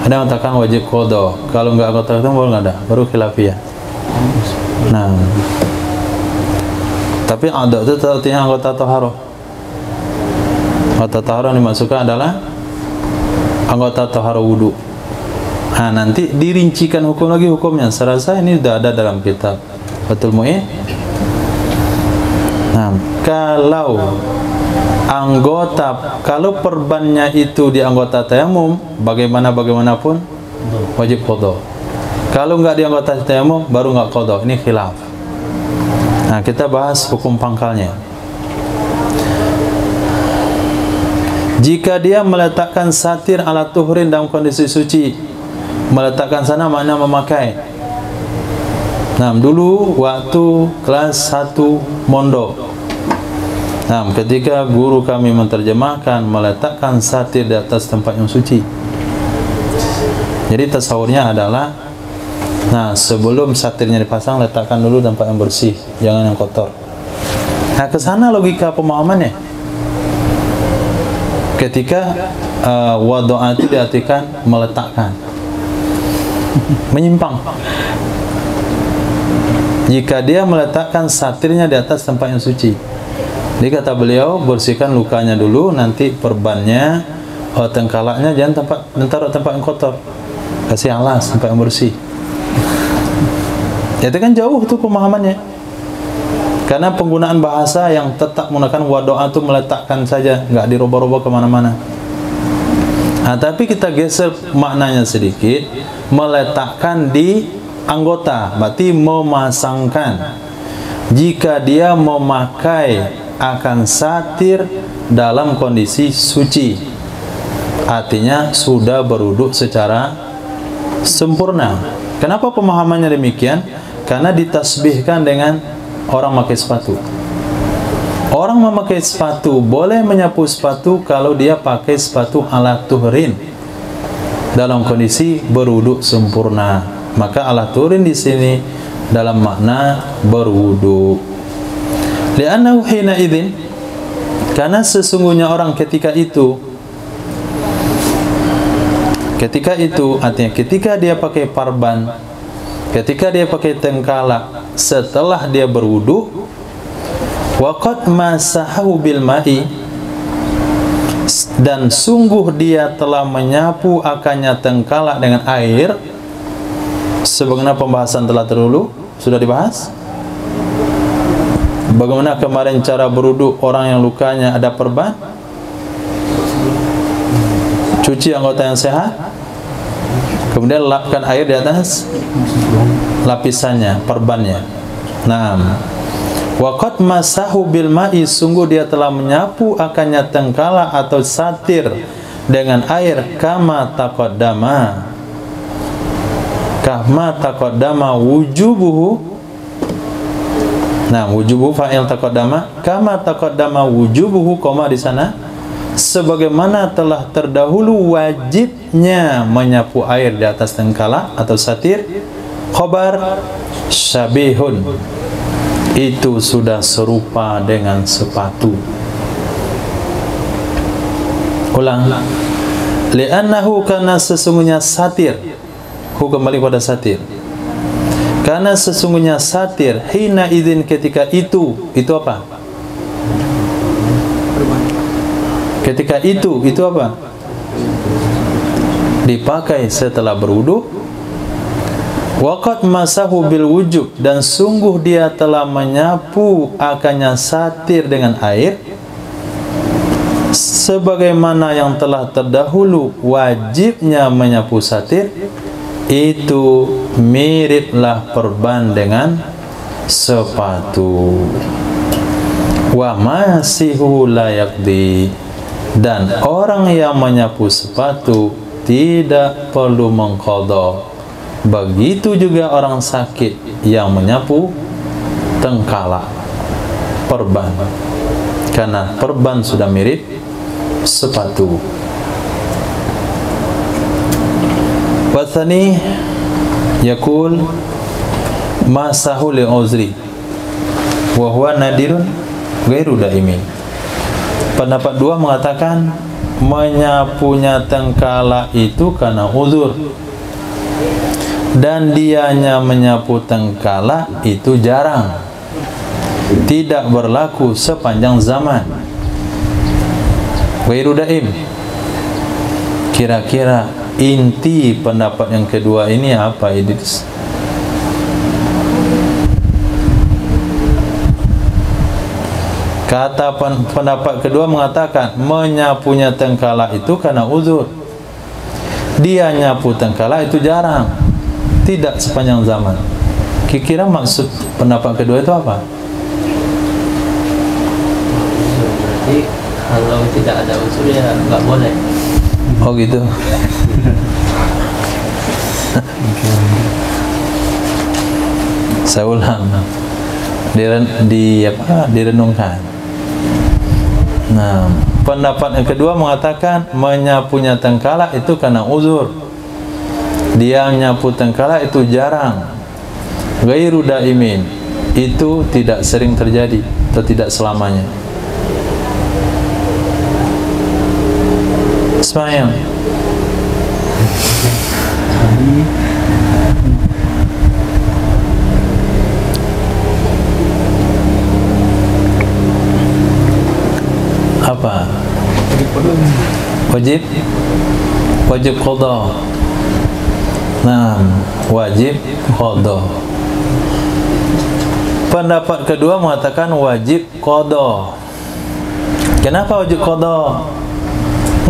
ada yang mengatakan wajib qadha. Kalau enggak anggota tayamum baru enggak ada, baru khilafiyah. Nah, tapi a'dha itu artinya anggota taharah. Anggota taharah yang dimasukkan adalah anggota taharah wudu. Nah, nanti dirincikan hukum lagi hukumnya. Saya rasa ini sudah ada dalam kitab Fathul Mu'in. Nah, kalau perbannya itu di anggota tayamum, bagaimanapun wajib qadha. Kalau enggak di anggota tayamum baru enggak qadha. Ini khilaf. Nah, kita bahas hukum pangkalnya. Jika dia meletakkan satir ala tuhrin dalam kondisi suci, meletakkan sana makna memakai. Nah, dulu waktu kelas 1 mondok, nah, ketika guru kami menterjemahkan meletakkan satir di atas tempat yang suci. Jadi tasawurnya adalah, nah, sebelum satirnya dipasang, letakkan dulu tempat yang bersih, jangan yang kotor. Nah, ke sana logika pemahamannya. Ketika wada'a itu diartikan meletakkan, menyimpang. Jika dia meletakkan satirnya di atas tempat yang suci, jadi kata beliau, bersihkan lukanya dulu, nanti perbannya, tengkalaknya jangan taruh tempat yang kotor, kasih alas tempat yang bersih. Itu kan jauh tuh pemahamannya. Karena penggunaan bahasa yang tetap menggunakan wada'a itu meletakkan saja, nggak dirubah-rubah kemana-mana. Nah, tapi kita geser maknanya sedikit. meletakkan di anggota, berarti memasangkan. Jika dia memakai akan satir dalam kondisi suci, artinya sudah berwudu secara sempurna. Kenapa pemahamannya demikian? Karena ditasbihkan dengan orang memakai sepatu. Orang memakai sepatu boleh menyapu sepatu kalau dia pakai sepatu ala tuhrin dalam kondisi berwudu sempurna. Maka ala tuhrin di sini dalam makna berwudu. Li'annahu hina idzin, karena sesungguhnya orang ketika itu artinya ketika dia pakai parban, ketika dia pakai tengkala setelah dia berwudu, waqad masahu bil ma'i, dan sungguh dia telah menyapu akannya tengkala dengan air. Sebagaimana pembahasan telah terdahulu sudah dibahas. Bagaimana kemarin cara berwudu orang yang lukanya ada perban? Cuci anggota yang sehat, kemudian lapkan air di atas lapisannya, perbannya. Naam. Waqad masahu bil ma'i, sungguh dia telah menyapu akannya tengkala atau satir dengan air, kama taqaddama wujubuhu. Nah, wujubuhu fa'il taqaddama, kama taqaddama wujubuhu, koma di sana, sebagaimana telah terdahulu wajibnya menyapu air di atas tengkala atau satir. Khabar syabihun, itu sudah serupa dengan sepatu. Ulang. Li'annahu, karena sesungguhnya satir, kembali pada satir, karena sesungguhnya satir, hina idzin, ketika itu apa? Ketika itu apa? Dipakai setelah berwudu. Waqad masahu bil wujub, dan sungguh dia telah menyapu akannya satir dengan air, sebagaimana yang telah terdahulu wajibnya menyapu satir. Itu miriplah perban dengan sepatu. Wa masihu la yaqdi, dan orang yang menyapu sepatu tidak perlu mengqadha. Begitu juga orang sakit yang menyapu tengkala, perban, karena perban sudah mirip sepatu. Wathani yakul masahu li uzri wa huwa nadirun ghairu daimin. Pendapat dua mengatakan menyapunya tengkala itu karena uzur, dan dianya menyapu tengkala itu jarang, tidak berlaku sepanjang zaman. Ghairu daim. Kira-kira inti pendapat yang kedua ini apa, Idris? Kata pendapat kedua mengatakan menyapunya tengkala itu karena uzur, dia nyapu tengkala itu jarang, tidak sepanjang zaman. Kira-kira maksud pendapat kedua itu apa? Berarti kalau tidak ada unsur ya nggak boleh. Oh gitu. Saya ulang. Direnungkan. Nah, pendapat yang kedua mengatakan menyapunya tengkala itu karena uzur, dia menyapu tengkala itu jarang, ghairu daimin, itu tidak sering terjadi atau tidak selamanya. Ismail. Apa? Wajib qada. Nah, wajib qada. Pendapat kedua mengatakan wajib qada. Kenapa wajib qada?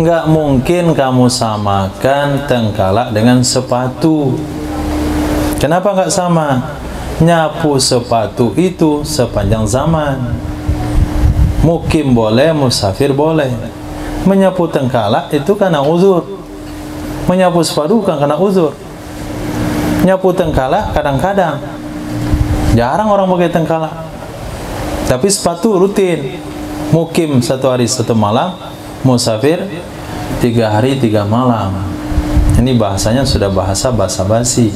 Nggak mungkin kamu samakan tengkalak dengan sepatu. Kenapa nggak sama? Nyapu sepatu itu sepanjang zaman. Mukim boleh, musafir boleh. Menyapu tengkalak itu karena uzur. Menyapu sepatu bukan karena uzur. Nyapu tengkalak kadang-kadang. Jarang orang pakai tengkalak. Tapi sepatu rutin. Mukim 1 hari 1 malam, musafir 3 hari 3 malam. Ini bahasanya sudah bahasa basa-basi.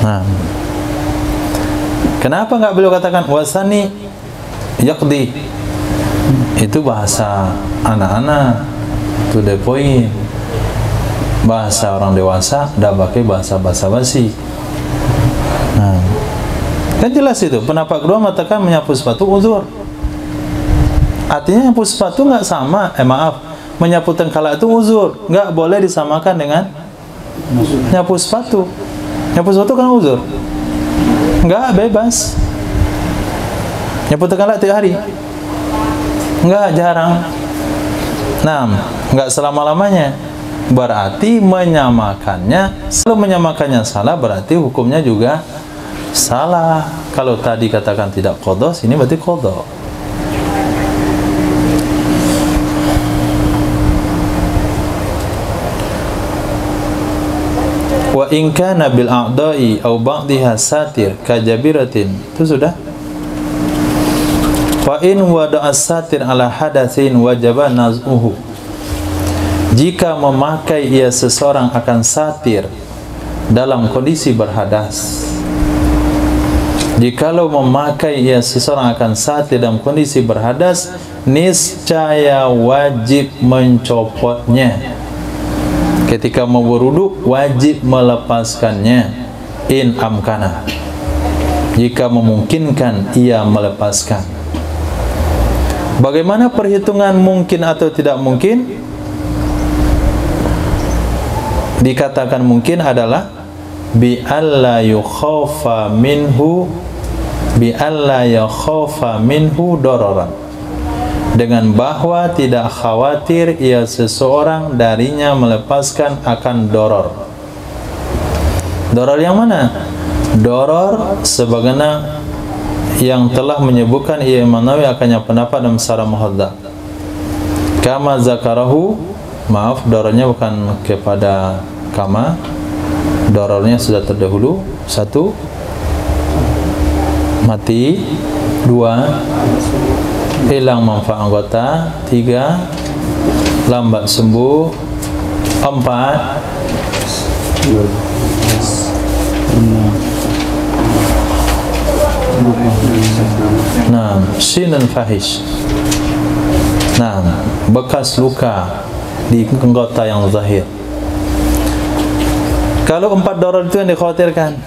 Nah, kenapa nggak beliau katakan wasani yakdi? Itu bahasa anak-anak, to the point. Bahasa orang dewasa udah pakai bahasa basa-basi. Nah, kan jelas itu. Pendapat kedua mengatakan menyapu sepatu uzur. Artinya nyapu sepatu nggak sama. Menyapu tengkalak itu uzur, nggak boleh disamakan dengan nyapu sepatu. Nyapu sepatu kan uzur, nggak bebas. Nyapu tengkalak tiap hari, nggak, jarang. Nah, nggak selama-lamanya. Berarti menyamakannya, selalu menyamakannya salah, berarti hukumnya juga salah. Kalau tadi katakan tidak qadha, ini berarti qadha. Wa in kana bil a'dha'i aw ba'dihha satir kajabiratin. Itu sudah. Fa in wada'a satir ala hadatsin wajaba naz'uhu. Jika memakai ia seseorang akan satir dalam kondisi berhadas. Jikalau memakai ia seseorang akan satir dalam kondisi berhadas, niscaya wajib mencopotnya. Ketika mau berwudu wajib melepaskannya in amkana. Jika memungkinkan ia melepaskan. Bagaimana perhitungan mungkin atau tidak mungkin? Dikatakan mungkin adalah bi alla yukhafa minhu dararan, dengan bahwa tidak khawatir ia seseorang darinya melepaskan akan doror. Doror yang mana? Doror sebagaimana yang telah menyebutkan Imam Nawawi akannya pendapat dalam Syarah Muhadzab. Kama zakarahu, maaf, dorornya bukan kepada kama, dorornya sudah terdahulu. 1, mati. 2, hilang manfaat anggota. 3, lambat sembuh. 4, nah, sinan fahish. Nah, bekas luka di anggota yang zahir. Kalau 4 doror itu yang dikhawatirkan,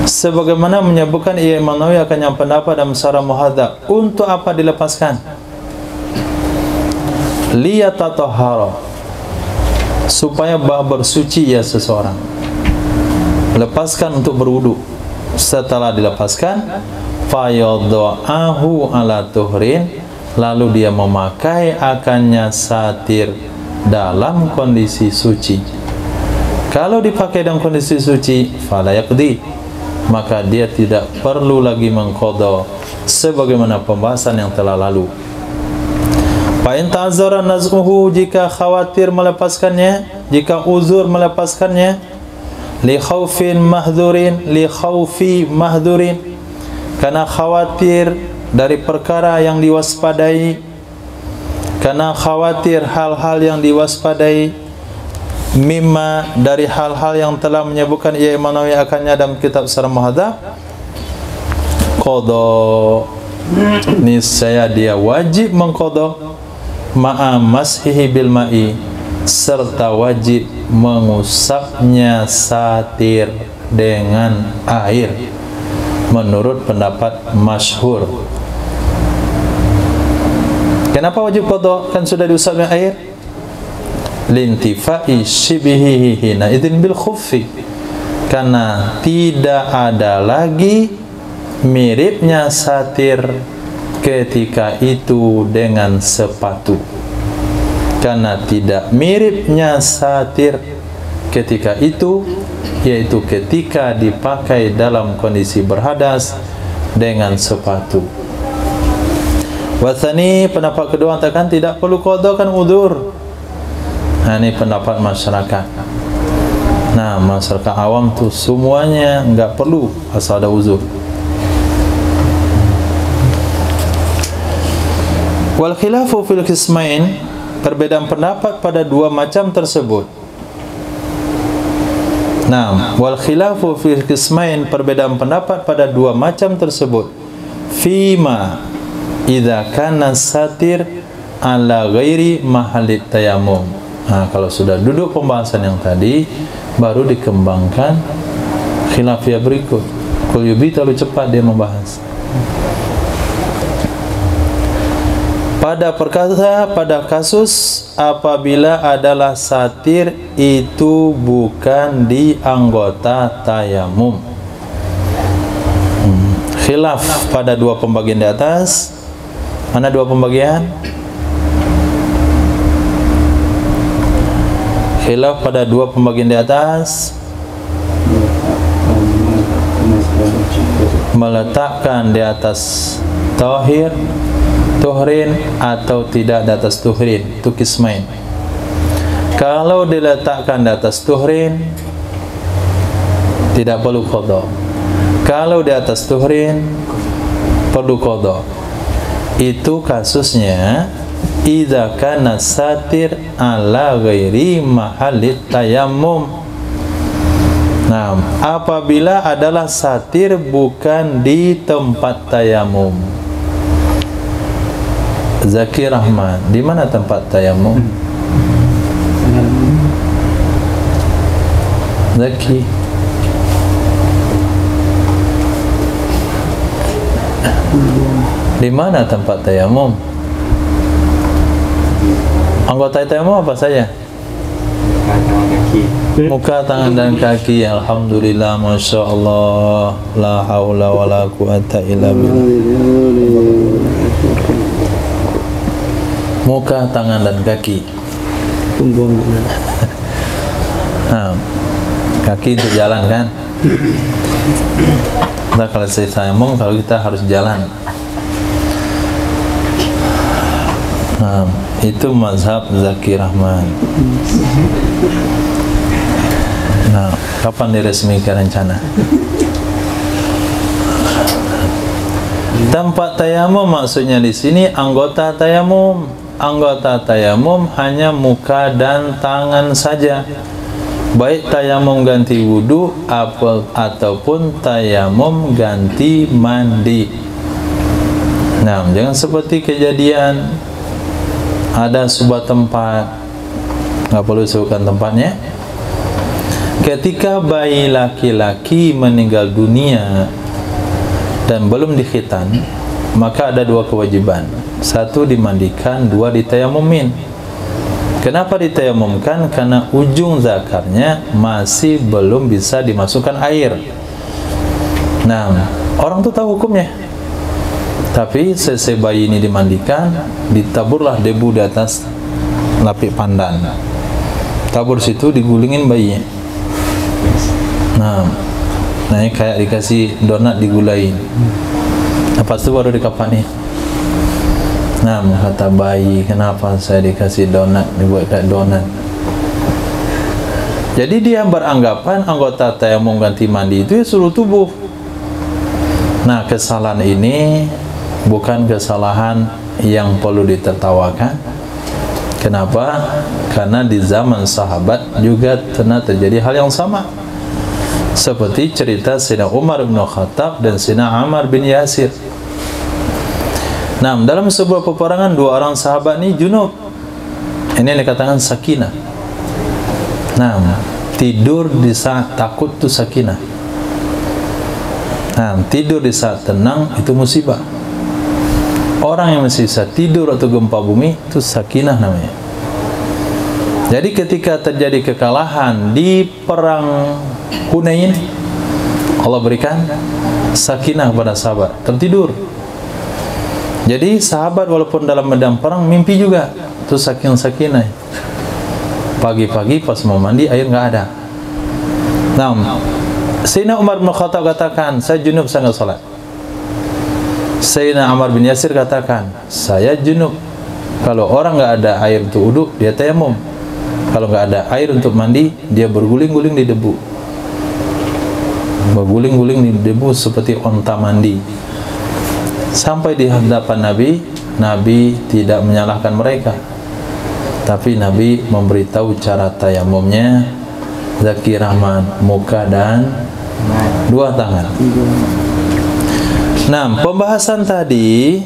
sebagaimana menyebutkan Imam Nawawi akan yang pendapat dalam Syarah Muhadzab, untuk apa dilepaskan? Liyatatahhara, supaya bersuci ya seseorang. Lepaskan untuk berwudu. Setelah dilepaskan, fayadha'ahu ala tuhrin, lalu dia memakai akannya satir dalam kondisi suci. Kalau dipakai dalam kondisi suci, fala yaqdi, maka dia tidak perlu lagi mengqadha, sebagaimana pembahasan yang telah lalu. Fa in ta'azzara naz'uhu, jika khawatir melepaskannya, jika uzur melepaskannya, li khaufi mahdhurin, karena khawatir dari perkara yang diwaspadai, karena khawatir hal-hal yang diwaspadai, mimma, dari hal-hal yang telah menyebutkan Imam Nawawi akannya dalam kitab Syarah Muhadzab, qadha, niscaya dia wajib mengqadha, ma'a mashihi bil ma'i, serta wajib mengusapnya satir dengan air, menurut pendapat masyhur. Kenapa wajib qadha? Kan sudah diusap dengan air. Lintifai shibihi hina idzin bil khuffi, karena tidak ada lagi miripnya satir ketika itu dengan sepatu. karena tidak miripnya satir ketika itu, yaitu ketika dipakai dalam kondisi berhadas dengan sepatu. Wathani, pendapat kedua mengatakan tidak perlu qada kan udzur. Nah, ini pendapat masyarakat. Nah, masyarakat awam tuh semuanya enggak perlu asal ada uzur. Wal khilafu fil qismain, perbedaan pendapat pada dua macam tersebut. Nah, wal khilafu fil qismain, perbedaan pendapat pada dua macam tersebut. Fima idza kana satir ala ghairi mahallit tayammum. Nah, kalau sudah duduk pembahasan yang tadi, baru dikembangkan khilafiyah berikut. Quluyubi terlalu cepat dia membahas. Pada kasus apabila adalah satir itu bukan di anggota tayamum. Khilaf pada dua pembagian di atas. Mana dua pembagian? Khilaf pada dua pembagian di atas. Meletakkan di atas tuhrin atau tidak di atas tuhrin, itu qismain. Kalau diletakkan di atas tuhrin tidak perlu qada. Kalau di atas tuhrin perlu qada. Itu kasusnya idza kana satir ala ghairi mahallit tayammum. Nah, apabila adalah satir bukan di tempat tayamum. Zaki Rahman, di mana tempat tayamum? Zaki. Di mana tempat tayamum? Anggota tayamum apa saja? Muka, tangan dan kaki. Alhamdulillah, masya Allah, la haula wa la quwata illa billah. Muka, tangan dan kaki. Nah, kaki untuk jalan kan? Nah, kalau saya tayamum, kalau kita harus jalan. Nah, itu mazhab Zaki Rahman. Nah, kapan diresmikan rencana? Tempat tayamum maksudnya di sini anggota tayamum. Anggota tayamum hanya muka dan tangan saja. Baik tayamum ganti wudu ataupun tayamum ganti mandi. Nah, jangan seperti kejadian ada sebuah tempat, nggak perlu sebutkan tempatnya, ketika bayi laki-laki meninggal dunia dan belum dikhitan, maka ada dua kewajiban. Satu dimandikan, dua ditayamumin. Kenapa ditayamumkan? Karena ujung zakarnya masih belum bisa dimasukkan air. Nah, orang tuh tahu hukumnya. Tapi selesai bayi ini dimandikan, ditaburlah debu di atas lapik pandan. Tabur situ, digulingin bayinya. Nah, ini kayak dikasih donat digulain. Lepas itu baru dikapani. Nah, kata bayi, kenapa saya dikasih donat, dibuat kayak donat? Jadi dia beranggapan anggota tayamum ganti mandi itu ya seluruh tubuh. Nah, kesalahan ini bukan kesalahan yang perlu ditertawakan. Kenapa? Karena di zaman sahabat juga pernah terjadi hal yang sama. Seperti cerita Sayyidina Umar bin Khattab dan Sayyidina Ammar bin Yasir. Nah, dalam sebuah peperangan dua orang sahabat ini junub. Ini yang dikatakan sakinah. Nah, tidur di saat takut itu sakinah. Nah, tidur di saat tenang itu musibah. Orang yang masih bisa tidur atau gempa bumi itu sakinah namanya. Jadi ketika terjadi kekalahan di perang Hunain, Allah berikan sakinah kepada sahabat, tertidur. Jadi sahabat walaupun dalam medan perang mimpi juga. itu saking sakinah. Pagi-pagi pas mau mandi air nggak ada. Nah, Sayyidina Umar bin Khattab katakan, saya junub, saya nggak sholat. Sayyidina Ammar bin Yasir katakan, saya junub. Kalau orang nggak ada air untuk wudu, dia tayamum. Kalau nggak ada air untuk mandi, dia berguling-guling di debu. Berguling-guling di debu seperti onta mandi. Sampai di hadapan Nabi, Nabi tidak menyalahkan mereka. Tapi Nabi memberitahu cara tayamumnya, Zaki Rahman, muka dan dua tangan. Nah, pembahasan tadi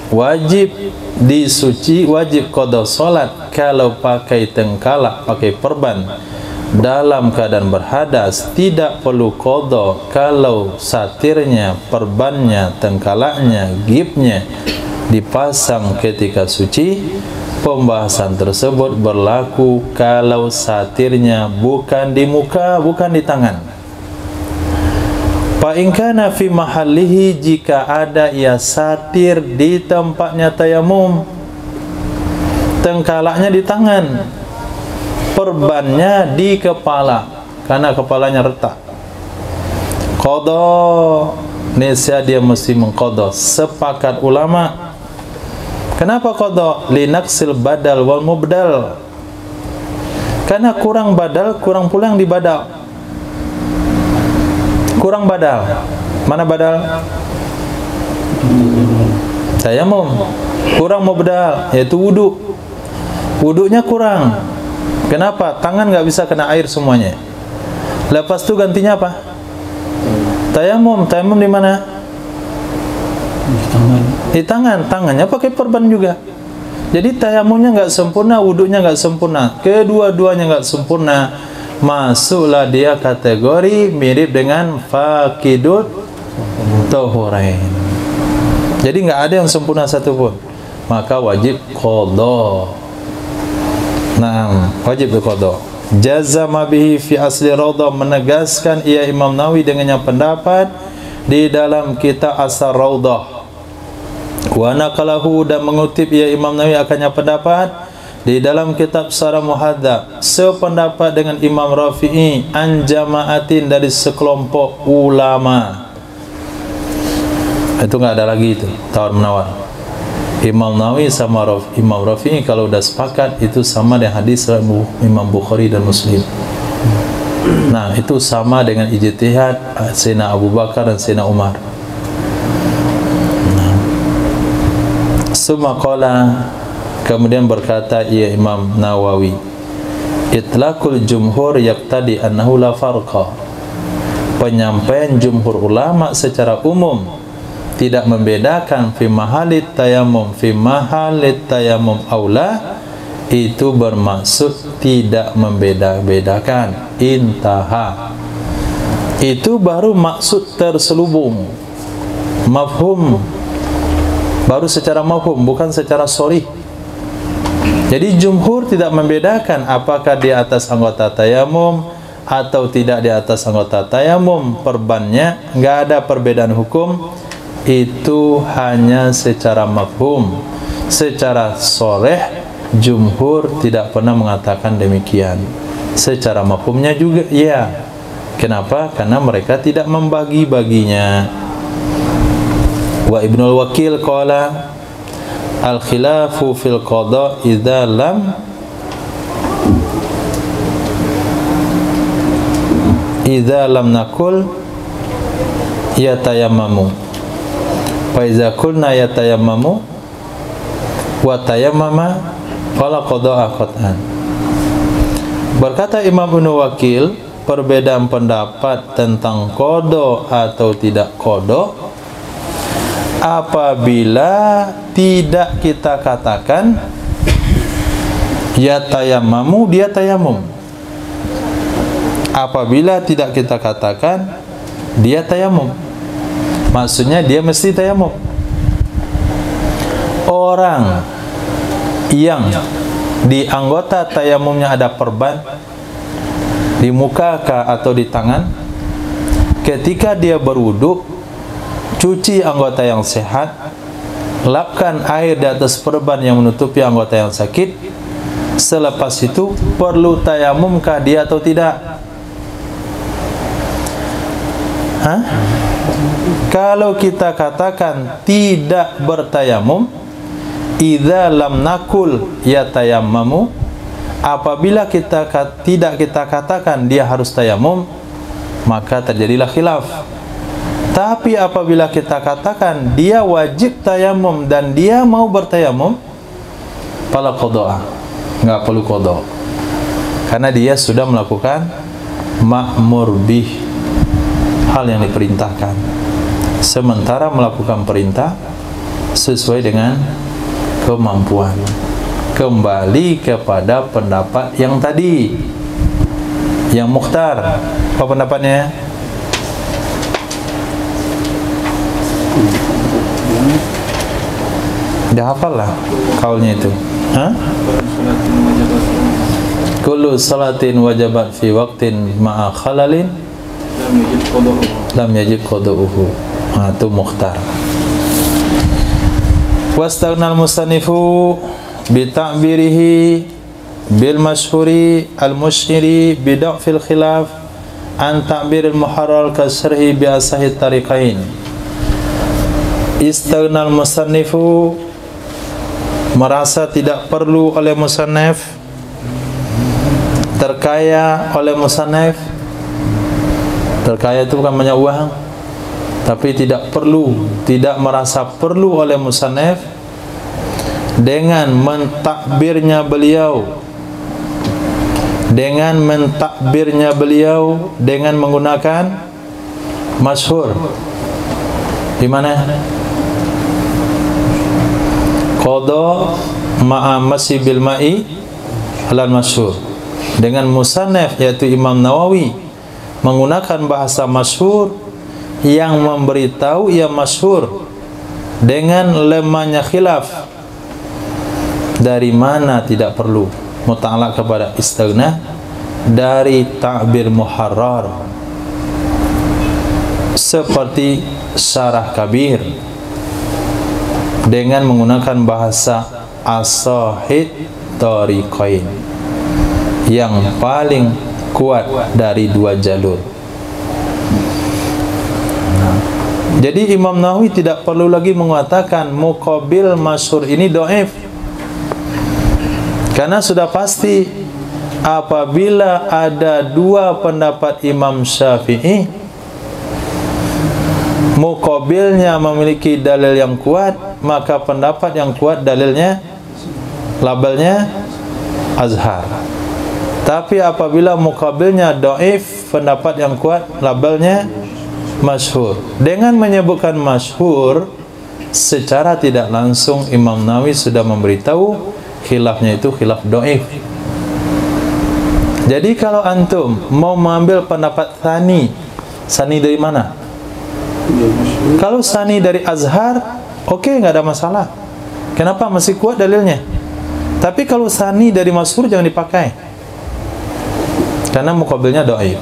wajib disuci, wajib qada salat kalau pakai tengkalak, pakai perban dalam keadaan berhadas, tidak perlu qada kalau satirnya, perbannya, tengkalaknya, gipnya dipasang ketika suci. Pembahasan tersebut berlaku kalau satirnya bukan di muka, bukan di tangan. Fa in kana fi mahallihi, jika ada ia satir di tempatnya tayamum, tengkalaknya di tangan, perbannya di kepala karena kepalanya retak, qada, nisya dia mesti mengqada. Sepakat ulama. Kenapa qada? Linaksil badal wal mubdal. Karena kurang badal, kurang pula yang dibadal. Kurang badal. Mana badal? Tayamum. Kurang mubdal, yaitu wudu. Wudunya kurang. Kenapa? Tangan nggak bisa kena air semuanya. Lepas itu gantinya apa? Tayamum. Tayamum di mana? Di tangan. Tangannya pakai perban juga. Jadi tayamumnya nggak sempurna, wudunya nggak sempurna, kedua-duanya nggak sempurna. Masuklah dia kategori mirip dengan faqidut tahurain. Jadi nggak ada yang sempurna satupun. Maka wajib qada. Nah, wajib qada. Jazama bihi fi asli Raudhah, menegaskan ia Imam Nawawi dengannya pendapat di dalam kitab Asar Raudhah. Wa naqalahu, dan mengutip ia Imam Nawawi akannya pendapat di dalam kitab Syarah Muhadzab, sependapat dengan Imam Rafi'i an jama'atin, dari sekelompok ulama. Itu nggak ada lagi itu tawar menawar. Imam Nawawi sama Imam Rafi'i kalau udah sepakat itu sama dengan hadis Imam Bukhari dan Muslim. Nah, itu sama dengan ijtihad Sayyidina Abu Bakar dan Sayyidina Umar. Summa qala, kemudian berkata ia Imam Nawawi, itlaqul jumhur yaqtadi annahu la farqa. Penyampaian jumhur ulama secara umum tidak membedakan fi mahalit tayamum, fi mahalit tayamum aula, itu bermaksud tidak membeda-bedakan. Intaha. Itu baru maksud terselubung. Mafhum. Baru secara mafhum, bukan secara sharih. Jadi jumhur tidak membedakan apakah di atas anggota tayamum atau tidak di atas anggota tayamum, perbannya nggak ada perbedaan hukum. Itu hanya secara mafhum. Secara sharih jumhur tidak pernah mengatakan demikian. Secara mafhumnya juga ya. Kenapa? Karena mereka tidak membagi-baginya. Wa Ibnul Wakil qala al-khilafu fil qada idza lam nakul yatayammamu, fa idza qulna yatayammamu wa tayammama fala qada'a qat'an. Berkata Imam Ibnul Wakil, perbedaan pendapat tentang qada atau tidak qada apabila tidak kita katakan ya tayammamu, dia tayamum. Apabila tidak kita katakan dia tayamum, maksudnya dia mesti tayamum. Orang yang di anggota tayamumnya ada perban di muka atau di tangan, ketika dia berwudu, cuci anggota yang sehat, lapkan air di atas perban yang menutupi anggota yang sakit. Selepas itu perlu tayamumkah dia atau tidak? Hah? Kalau kita katakan tidak bertayamum, idza lam nakul ya tayammamu, apabila tidak kita katakan dia harus tayamum, maka terjadilah khilaf. Tapi apabila kita katakan dia wajib tayamum dan dia mau bertayamum, fala qada, enggak perlu qada, karena dia sudah melakukan ma'mur bih, hal yang diperintahkan. Sementara melakukan perintah sesuai dengan kemampuan. Kembali kepada pendapat yang tadi, yang mukhtar. Apa pendapatnya? Dah hafal lah kaulnya itu. Hah? Kullu salatin wajabat fi waqtin ma'a khalalin lam yajib qada'uhu. Itu mukhtar. Wastaghnal musannifu bi ta'birihi bil mashhuri al mushiri bi da'fil khilaf an ta'biril muharrar kasrihi bi asahi tariqain. Istaghnal musannifu, merasa tidak perlu oleh musannif, terkaya oleh musannif. Terkaya itu bukan banyak uang, tapi tidak merasa perlu oleh musannif dengan mentakbirnya beliau dengan menggunakan masyhur. Di mana? Qada ma'a masi bil ma'i alal masyhur. Dengan musannif yaitu Imam Nawawi menggunakan bahasa masyhur yang memberitahu ia masyhur dengan lemahnya khilaf. Dari mana tidak perlu? Muta'alaq kepada istighna dari ta'bir muharrar, seperti Syarah Kabir dengan menggunakan bahasa as-sahih tariqain, yang paling kuat dari dua jalur. Jadi Imam Nawawi tidak perlu lagi mengatakan muqabil masyhur ini dhaif, karena sudah pasti apabila ada dua pendapat Imam Syafi'i, muqabilnya memiliki dalil yang kuat, maka pendapat yang kuat dalilnya, labelnya azhar. Tapi apabila muqabilnya dhaif, pendapat yang kuat labelnya masyhur. Dengan menyebutkan masyhur, secara tidak langsung Imam Nawawi sudah memberitahu khilafnya itu khilaf dhaif. Jadi kalau antum mau mengambil pendapat Sani dari mana? Kalau Sani dari Azhar, oke, nggak ada masalah. Kenapa? Masih kuat dalilnya. Tapi kalau Sani dari masyhur jangan dipakai, karena muqabilnya dhaif.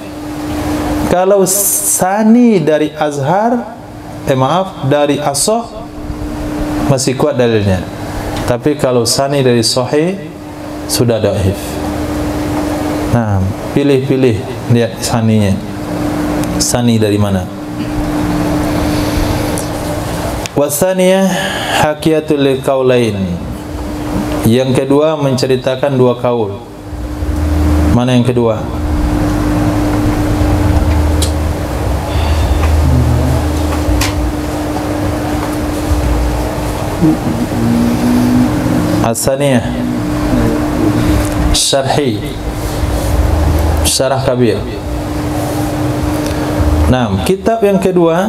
Kalau Sani dari Azhar, dari As-Sah, masih kuat dalilnya. Tapi kalau Sani dari Sahih, sudah dhaif. Nah, pilih-pilih, lihat Saninya. Sani dari mana? Wasaniyah hakiyatul liqaulain. Yang kedua menceritakan dua kaul. Mana yang kedua? As-saniyah syarhi, Syarah Kabir. Nah, kitab yang kedua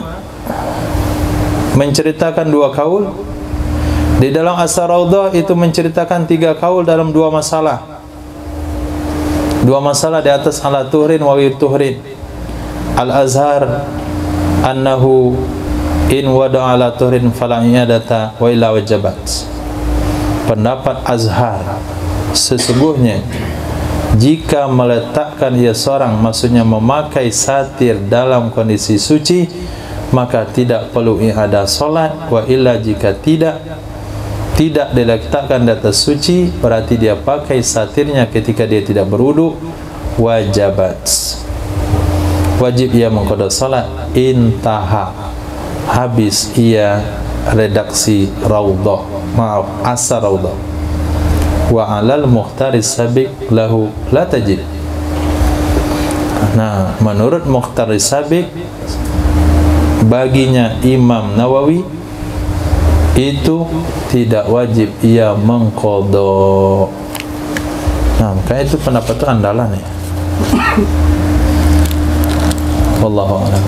menceritakan dua kaul. Di dalam As-Rawdah itu menceritakan tiga kaul dalam dua masalah. Dua masalah di atas ala tuhrin wa wir tuhrin. Al-Azhar annahu in wada ala tuhrin fala i'adata wa illa wajabat. Pendapat Azhar, sesungguhnya jika meletakkan ia seorang, maksudnya memakai satir dalam kondisi suci, maka tidak perlu i'adah solat. Wa illa jika tidak diletakkan di atas suci, berarti dia pakai satirnya ketika dia tidak berwudu, wajib ia mengqada salat. Intaha, habis ia redaksi raudhah, asar raudhah. Wa alal mukhtaris sabiq lahu la tajib. Nah, menurut mukhtaris sabiq, baginya Imam Nawawi itu tidak wajib ia mengqada. Nah, makanya itu pendapat itu andalan ya. Wallahu a'lam.